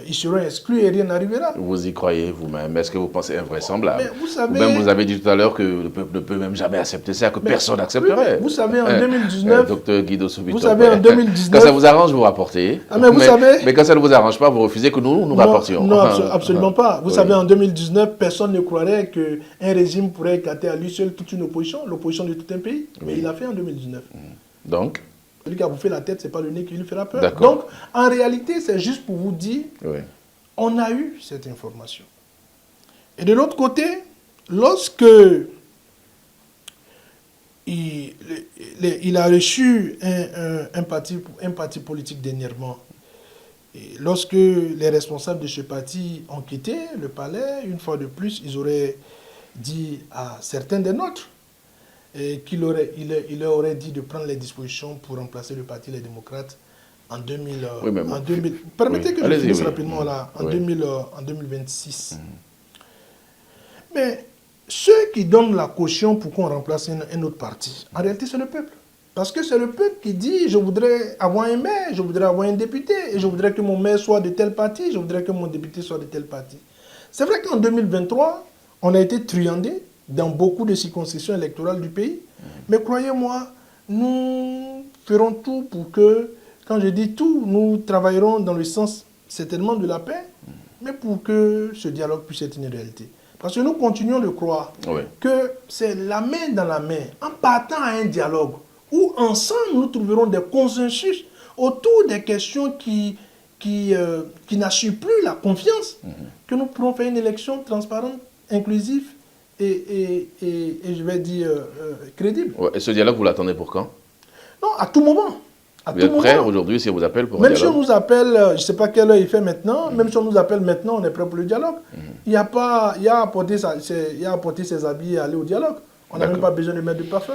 ils seront exclus et rien n'arrivera. Vous y croyez vous-même? Est-ce que vous pensez invraisemblable? Mais vous savez... Vous-même, vous avez dit tout à l'heure que le peuple ne peut même jamais accepter ça, que personne n'accepterait. Vous savez, en 2019... Docteur Guido Subito. Vous savez, en 2019... Quand ça vous arrange, vous rapportez. Ah, mais vous savez... Mais quand ça ne vous arrange pas, vous refusez que nous rapportions. Non, absolument pas. Vous savez, en 2019, personne ne croirait qu'un régime pourrait écarter à lui seul toute une opposition, l'opposition de tout un pays. Mais il l'a fait en 2019. Donc celui qui a bouffé la tête, ce n'est pas le nez qui lui fera peur. Donc, en réalité, c'est juste pour vous dire, on a eu cette information. Et de l'autre côté, lorsque il a reçu un parti politique dernièrement, et lorsque les responsables de ce parti ont quitté le palais, une fois de plus, ils auraient dit à certains des nôtres, il leur aurait dit de prendre les dispositions pour remplacer le Parti Les Démocrates en 2000. Permettez que je finisse rapidement là, en 2026. Mais ceux qui donnent la caution pour qu'on remplace un autre parti, en réalité c'est le peuple. Parce que c'est le peuple qui dit, je voudrais avoir un maire, je voudrais avoir un député, et je voudrais que mon maire soit de tel parti, je voudrais que mon député soit de tel parti. C'est vrai qu'en 2023, on a été truandé dans beaucoup de circonscriptions électorales du pays. Mais croyez-moi, nous ferons tout pour que, quand je dis tout, nous travaillerons dans le sens certainement de la paix, mais pour que ce dialogue puisse être une réalité. Parce que nous continuons de croire que c'est la main dans la main, en partant à un dialogue, où ensemble nous trouverons des consensus autour des questions qui n'assurent plus la confiance, que nous pourrons faire une élection transparente, inclusive, et je vais dire crédible. Et ce dialogue, vous l'attendez pour quand? Non, à tout moment. Vous êtes prêt aujourd'hui si on vous appelle pour un dialogue? Même si on nous appelle, je ne sais pas quelle heure il fait maintenant, même si on nous appelle maintenant, on est prêt pour le dialogue. Il y a apporté ses habits et aller au dialogue. On n'a même pas besoin de mettre de parfum.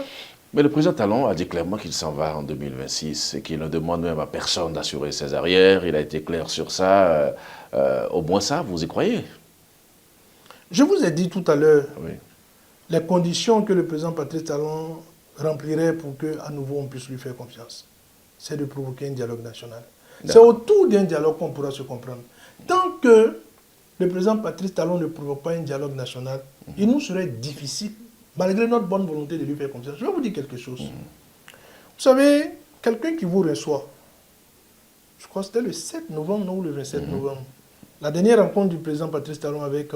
Mais le président Talon a dit clairement qu'il s'en va en 2026 et qu'il ne demande même à personne d'assurer ses arrières. Il a été clair sur ça. Au moins ça, vous y croyez? Je vous ai dit tout à l'heure, Oui. les conditions que le président Patrice Talon remplirait pour qu'à nouveau on puisse lui faire confiance, c'est de provoquer un dialogue national. C'est autour d'un dialogue qu'on pourra se comprendre. Tant que le président Patrice Talon ne provoque pas un dialogue national, il nous serait difficile, malgré notre bonne volonté, de lui faire confiance. Je vais vous dire quelque chose. Vous savez, quelqu'un qui vous reçoit, je crois que c'était le 7 novembre, non, ou le 27 novembre, la dernière rencontre du président Patrice Talon avec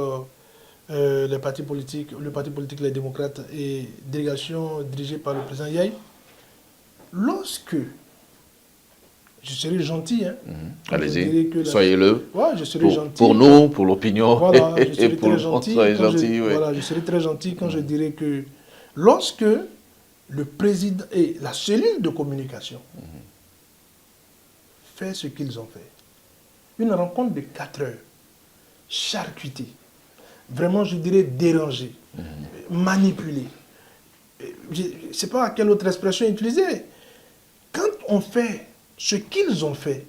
les partis politiques, le parti politique Les Démocrates et délégation dirigée par le président Yaye, lorsque, je serai gentil, hein, Allez-y, soyez-le. Ouais, je serai gentil. Pour nous, pour l'opinion, voilà, je serai et pour très le monde, gentil. soyez gentil. Oui. Voilà, je serai très gentil quand je dirai que lorsque le président et la cellule de communication fait ce qu'ils ont fait, une rencontre de 4 heures, charcutée, vraiment, je dirais, dérangée, manipulée. Je ne sais pas quelle autre expression utiliser. Quand on fait ce qu'ils ont fait,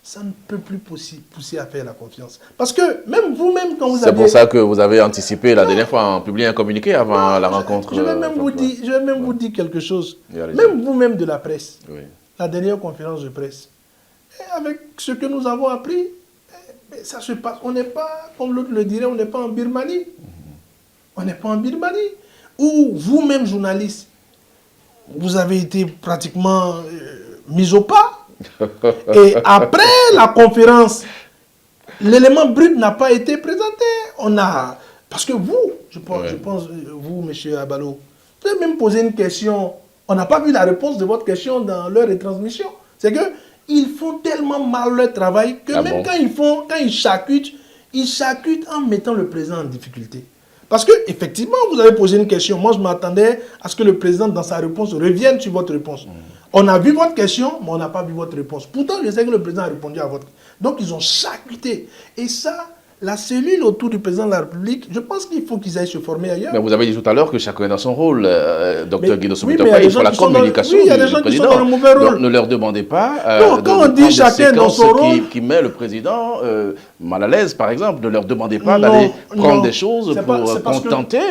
ça ne peut plus pousser à faire la confiance. Parce que même vous-même, quand vous avez... C'est pour ça que vous avez anticipé la dernière fois en publiant un communiqué avant la rencontre. Je vais même vous dire quelque chose. Allez-y. Même vous-même de la presse, Oui. la dernière conférence de presse, et avec ce que nous avons appris, ça se passe. On n'est pas, comme l'autre le dirait, on n'est pas en Birmanie. On n'est pas en Birmanie. Ou vous-même, journaliste, vous avez été pratiquement mis au pas. Et après la conférence, l'élément brut n'a pas été présenté. Parce que vous, je pense vous, monsieur Abalo, vous avez même posé une question. On n'a pas vu la réponse de votre question dans leur retransmission. C'est que ils font tellement mal leur travail que même quand ils charcutent en mettant le président en difficulté. Parce que effectivement, vous avez posé une question. Moi, je m'attendais à ce que le président, dans sa réponse, revienne sur votre réponse. On a vu votre question, mais on n'a pas vu votre réponse. Pourtant, je sais que le président a répondu à votre... Donc, ils ont charcuté. Et ça, la cellule autour du président de la République, je pense qu'il faut qu'ils aillent se former ailleurs. Mais vous avez dit tout à l'heure que chacun est dans son rôle. Docteur Guido Soumitopa, Soumitopa, il faut la communication il y a des gens qui sont dans le mauvais rôle. Donc, ne leur demandez pas non, quand on dit chacun dans son rôle, qui met le président mal à l'aise, par exemple. Ne leur demandez pas d'aller prendre des choses pour contenter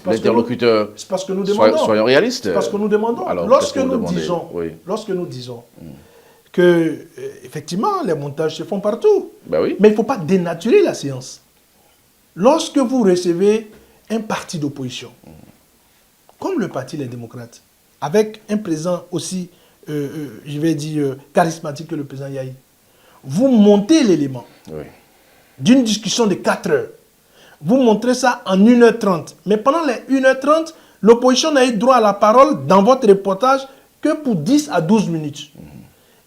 l'interlocuteur. C'est parce que nous demandons. Soyons réalistes. C'est parce que nous demandons. Alors, lorsque nous disons que, effectivement, les montages se font partout. Ben oui. Mais il ne faut pas dénaturer la séance. Lorsque vous recevez un parti d'opposition, comme le parti Les Démocrates, avec un président aussi, je vais dire, charismatique que le président Yaye, vous montez l'élément d'une discussion de 4 heures. Vous montrez ça en 1h30. Mais pendant les 1h30, l'opposition n'a eu droit à la parole dans votre reportage que pour 10 à 12 minutes.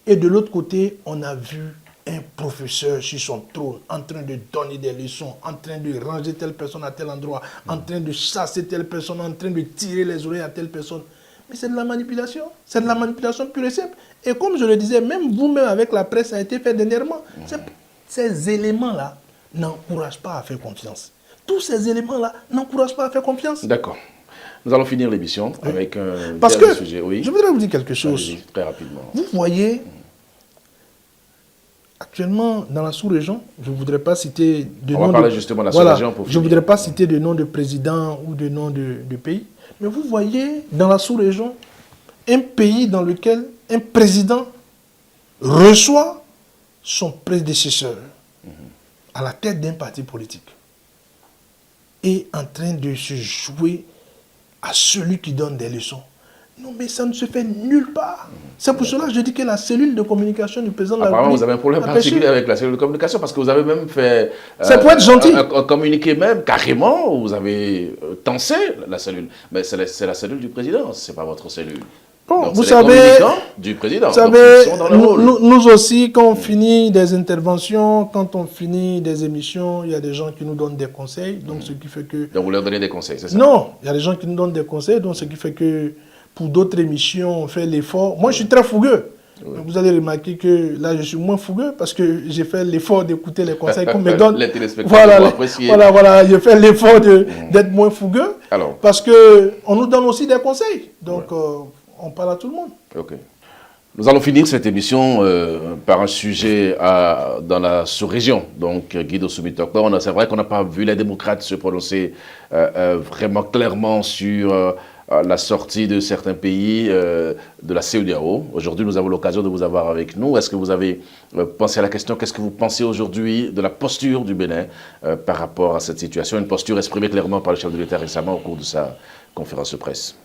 Et de l'autre côté, on a vu un professeur sur son trône en train de donner des leçons, en train de ranger telle personne à tel endroit, en train de chasser telle personne, en train de tirer les oreilles à telle personne. Mais c'est de la manipulation. C'est de la manipulation pure et simple. Et comme je le disais, même vous-même avec la presse, ça a été fait dernièrement. Ces éléments-là n'encouragent pas à faire confiance. Tous ces éléments-là n'encouragent pas à faire confiance. D'accord. Nous allons finir l'émission avec un Parce que sujet. Oui. Je voudrais vous dire quelque chose. Très rapidement. Vous voyez, actuellement, dans la sous-région, je ne voudrais pas citer de nom. On va parler justement de la sous-région pour finir. Je ne voudrais pas citer de nom de président ou de nom de pays. Mais vous voyez, dans la sous-région, un pays dans lequel un président reçoit son prédécesseur à la tête d'un parti politique et en train de se jouer à celui qui donne des leçons. Non, mais ça ne se fait nulle part. C'est pour cela que je dis que la cellule de communication du président de la République... Vous avez un problème particulier avec la cellule de communication parce que vous avez même fait... C'est pour être gentil. Un communiqué même, carrément, où vous avez tensé la cellule. Mais c'est la cellule du président, ce n'est pas votre cellule. Bon, donc, vous savez, du président. Vous savez, nous aussi, quand on finit des interventions, quand on finit des émissions, il y a des gens qui nous donnent des conseils. Donc, ce qui fait que... Donc, vous leur donnez des conseils, c'est ça? Non, il y a des gens qui nous donnent des conseils. Donc, ce qui fait que pour d'autres émissions, on fait l'effort. Moi, je suis très fougueux. Oui. Donc, vous allez remarquer que là, je suis moins fougueux parce que j'ai fait l'effort d'écouter les conseils qu'on me donne. Les téléspectateurs vont apprécier. Voilà, j'ai fait l'effort d'être moins fougueux. Alors. Parce qu'on nous donne aussi des conseils. Donc, on parle à tout le monde. Ok. Nous allons finir cette émission par un sujet dans la sous-région. Donc, Guido Soumitokno, c'est vrai qu'on n'a pas vu les démocrates se prononcer vraiment clairement sur la sortie de certains pays de la CEDEAO. Aujourd'hui, nous avons l'occasion de vous avoir avec nous. Est-ce que vous avez pensé à la question, qu'est-ce que vous pensez aujourd'hui de la posture du Bénin par rapport à cette situation? Une posture exprimée clairement par le chef de l'État récemment au cours de sa conférence de presse.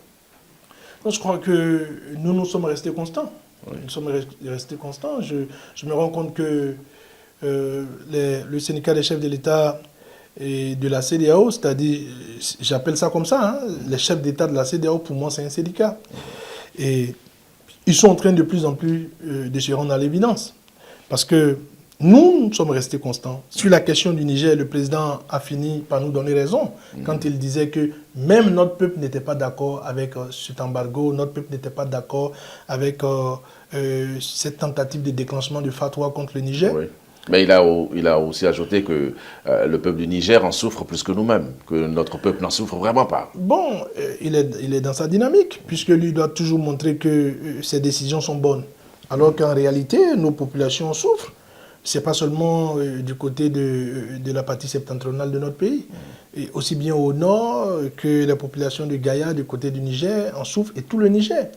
Je crois que nous sommes restés constants. Oui. Nous sommes restés constants. Je me rends compte que le syndicat des chefs de l'État et de la CEDEAO, c'est-à-dire, j'appelle ça comme ça, hein, les chefs d'État de la CEDEAO, pour moi, c'est un syndicat. Et ils sont en train de plus en plus de se rendre à l'évidence. Parce que nous sommes restés constants. Sur la question du Niger, le président a fini par nous donner raison quand il disait que même notre peuple n'était pas d'accord avec cet embargo, notre peuple n'était pas d'accord avec cette tentative de déclenchement du fatwa contre le Niger. Oui. Mais il a aussi ajouté que le peuple du Niger en souffre plus que nous-mêmes, que notre peuple n'en souffre vraiment pas. Bon, il est dans sa dynamique, puisque lui doit toujours montrer que ses décisions sont bonnes. Alors qu'en réalité, nos populations souffrent. Ce n'est pas seulement du côté de la partie septentrionale de notre pays. Et aussi bien au nord que la population de Gaïa, du côté du Niger, en souffre, et tout le Niger.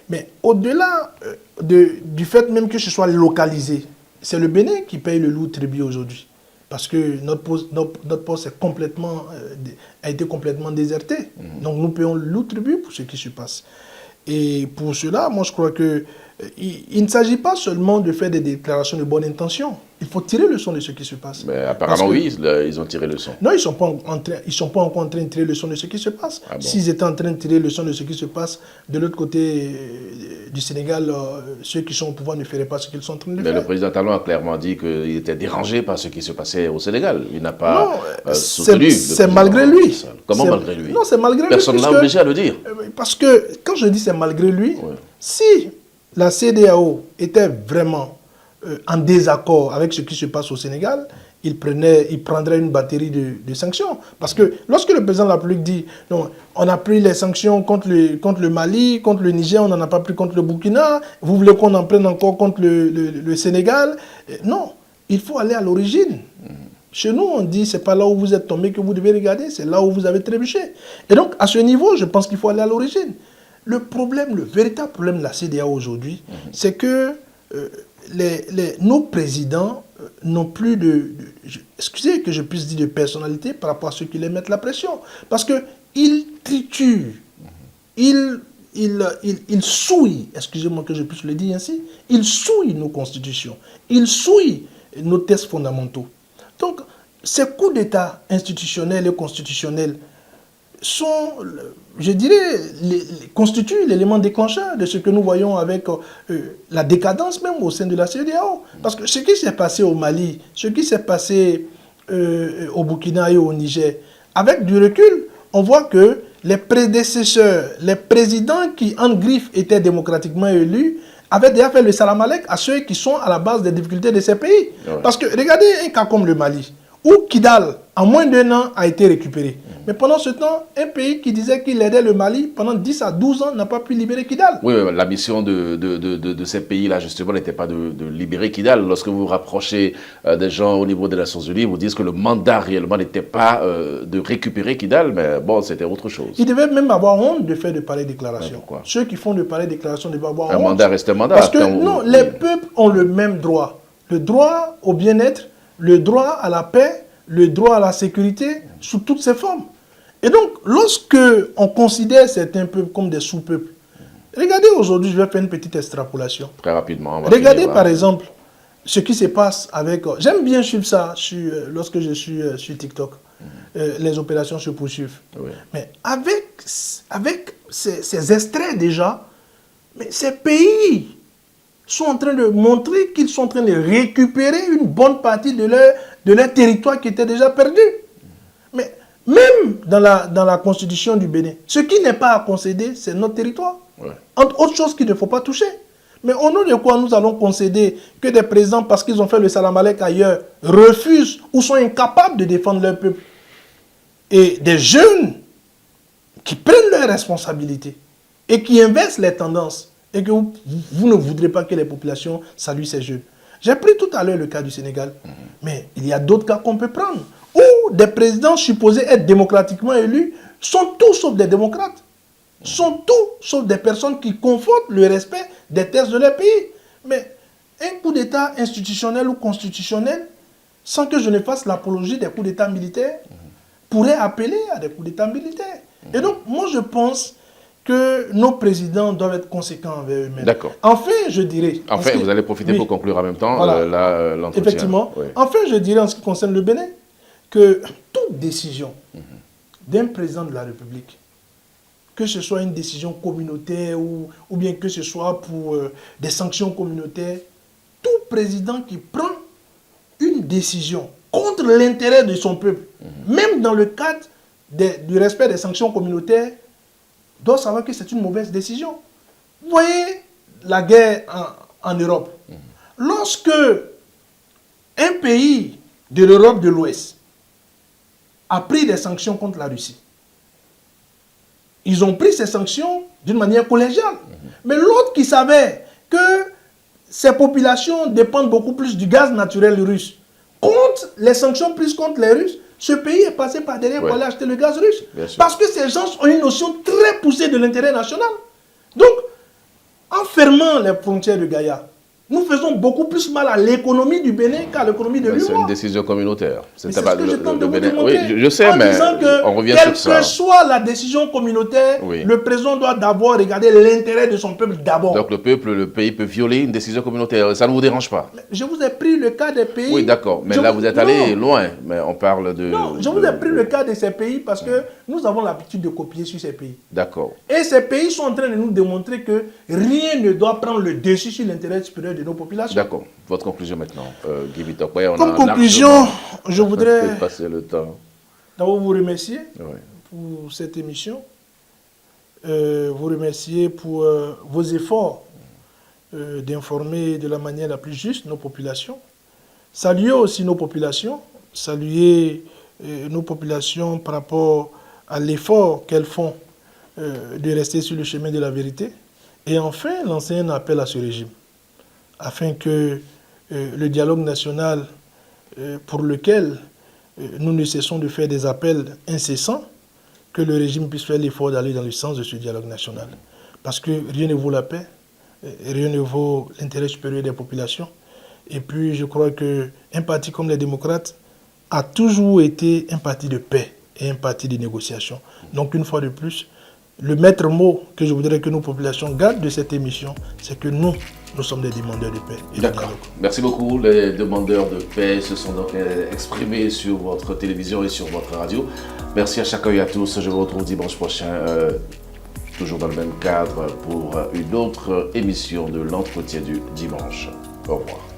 Mais au-delà du fait même que ce soit localisé, c'est le Bénin qui paye le lourd tribut aujourd'hui. Parce que notre poste a été complètement déserté. Donc nous payons le lourd tribut pour ce qui se passe. Et pour cela, moi je crois que il ne s'agit pas seulement de faire des déclarations de bonne intention. Il faut tirer leçon de ce qui se passe. Mais apparemment, oui, ils ont tiré leçon. Non, ils ne sont pas encore en train de tirer leçon de ce qui se passe. Ah bon? S'ils étaient en train de tirer leçon de ce qui se passe de l'autre côté du Sénégal, ceux qui sont au pouvoir ne feraient pas ce qu'ils sont en train de faire. Mais le président Talon a clairement dit qu'il était dérangé par ce qui se passait au Sénégal. Il n'a pas soutenu. C'est malgré lui. Comment malgré lui? Non, c'est malgré lui. Personne ne l'a obligé à le dire. Parce que quand je dis c'est malgré lui, si la CEDEAO était vraiment en désaccord avec ce qui se passe au Sénégal, il prendrait une batterie de sanctions. Parce que lorsque le président de la République dit non, on a pris les sanctions contre le Mali, contre le Niger, on n'en a pas pris contre le Burkina, vous voulez qu'on en prenne encore contre le Sénégal? Non, il faut aller à l'origine. Chez nous, on dit, c'est pas là où vous êtes tombé que vous devez regarder, c'est là où vous avez trébuché. Et donc, à ce niveau, je pense qu'il faut aller à l'origine. Le véritable problème de la CEDEAO aujourd'hui, c'est que nos présidents n'ont plus excusez que je puisse dire de personnalité par rapport à ceux qui les mettent la pression. Parce qu'ils triturent, ils souillent, excusez-moi que je puisse le dire ainsi, ils souillent nos constitutions, ils souillent nos textes fondamentaux. Donc, ces coups d'État institutionnels et constitutionnels sont, je dirais, constituent l'élément déclencheur de ce que nous voyons avec la décadence même au sein de la CEDEAO. Parce que ce qui s'est passé au Mali, ce qui s'est passé au Burkina et au Niger, avec du recul, on voit que les prédécesseurs, les présidents qui, en griffe, étaient démocratiquement élus, avaient déjà fait le salam alek à ceux qui sont à la base des difficultés de ces pays. Ouais. Parce que regardez un cas comme le Mali, où Kidal, en moins d'1 an, a été récupéré. Mais pendant ce temps, un pays qui disait qu'il aidait le Mali, pendant 10 à 12 ans, n'a pas pu libérer Kidal. Oui, la mission de ces pays-là, justement, n'était pas de libérer Kidal. Lorsque vous vous rapprochez des gens au niveau des Nations Unies, vous dites que le mandat réellement n'était pas de récupérer Kidal, mais bon, c'était autre chose. Ils devaient même avoir honte de faire de pareilles déclarations. Pourquoi? Ceux qui font de pareilles déclarations devaient avoir honte. Un mandat reste un mandat. Parce que non, les peuples ont le même droit. Le droit au bien-être, le droit à la paix, le droit à la sécurité, sous toutes ses formes. Et donc, lorsque on considère certains peuples comme des sous-peuples, regardez aujourd'hui, je vais faire une petite extrapolation. Très rapidement. Regardez par exemple ce qui se passe avec... J'aime bien suivre ça lorsque je suis sur TikTok. Les opérations se poursuivent. Oui. Mais avec ces extraits déjà, mais ces pays sont en train de montrer qu'ils sont en train de récupérer une bonne partie de leur territoire qui était déjà perdu. Mais même dans la constitution du Bénin, ce qui n'est pas à concéder, c'est notre territoire. Ouais. Entre autres choses qu'il ne faut pas toucher. Mais au nom de quoi nous allons concéder que des présidents, parce qu'ils ont fait le salam alek ailleurs, refusent ou sont incapables de défendre leur peuple? Et des jeunes qui prennent leurs responsabilités et qui inversent les tendances et que vous ne voudrez pas que les populations saluent ces jeunes. J'ai pris tout à l'heure le cas du Sénégal, mais il y a d'autres cas qu'on peut prendre, où des présidents supposés être démocratiquement élus sont tous sauf des démocrates, sont tous sauf des personnes qui confortent le respect des textes de leur pays. Mais un coup d'État institutionnel ou constitutionnel, sans que je ne fasse l'apologie des coups d'État militaires, pourrait appeler à des coups d'État militaires. Et donc, moi, je pense que nos présidents doivent être conséquents envers eux-mêmes. D'accord. Enfin, je dirais... Enfin, vous allez profiter pour conclure en même temps l'entretien. Effectivement. Oui. Enfin, je dirais en ce qui concerne le Bénin, que toute décision d'un président de la République, que ce soit une décision communautaire ou bien que ce soit pour des sanctions communautaires, tout président qui prend une décision contre l'intérêt de son peuple, même dans le cadre du respect des sanctions communautaires, doit savoir que c'est une mauvaise décision. Vous voyez la guerre en Europe. Lorsque un pays de l'Europe de l'Ouest a pris des sanctions contre la Russie, ils ont pris ces sanctions d'une manière collégiale. Mais l'autre qui savait que ces populations dépendent beaucoup plus du gaz naturel russe, contre les sanctions prises contre les Russes, ce pays est passé par derrière pour aller acheter le gaz russe. Parce que ces gens ont une notion très poussée de l'intérêt national. Donc, en fermant les frontières de Gaïa, nous faisons beaucoup plus mal à l'économie du Bénin qu'à l'économie de l'UEMOA. C'est une décision communautaire. C'est ce que je tente de vous démontrer. Oui, je sais, mais on revient sur ça. Quelle que soit la décision communautaire, le président doit d'abord regarder l'intérêt de son peuple d'abord. Donc le pays peut violer une décision communautaire. Ça ne vous dérange pas? Je vous ai pris le cas des pays... Oui, d'accord. Mais là, vous êtes allé loin. Mais on parle de... Non, je vous ai pris le cas de ces pays parce que nous avons l'habitude de copier sur ces pays. D'accord. Et ces pays sont en train de nous démontrer que rien ne doit prendre le dessus sur l'intérêt supérieur de nos populations. D'accord. Votre conclusion maintenant, Guy Vitokwe. Comme conclusion, je voudrais passer le temps. D'abord vous remercier pour cette émission, vous remercier pour vos efforts d'informer de la manière la plus juste nos populations, saluer aussi nos populations, saluer nos populations par rapport à l'effort qu'elles font de rester sur le chemin de la vérité, et enfin lancer un appel à ce régime, afin que le dialogue national pour lequel nous ne cessons de faire des appels incessants, que le régime puisse faire l'effort d'aller dans le sens de ce dialogue national. Parce que rien ne vaut la paix, rien ne vaut l'intérêt supérieur des populations. Et puis je crois qu'un parti comme les démocrates a toujours été un parti de paix et un parti de négociation. Donc une fois de plus, le maître mot que je voudrais que nos populations gardent de cette émission, c'est que nous sommes des demandeurs de paix. D'accord. Merci beaucoup. Les demandeurs de paix se sont donc exprimés sur votre télévision et sur votre radio. Merci à chacun et à tous. Je vous retrouve dimanche prochain, toujours dans le même cadre, pour une autre émission de l'entretien du dimanche. Au revoir.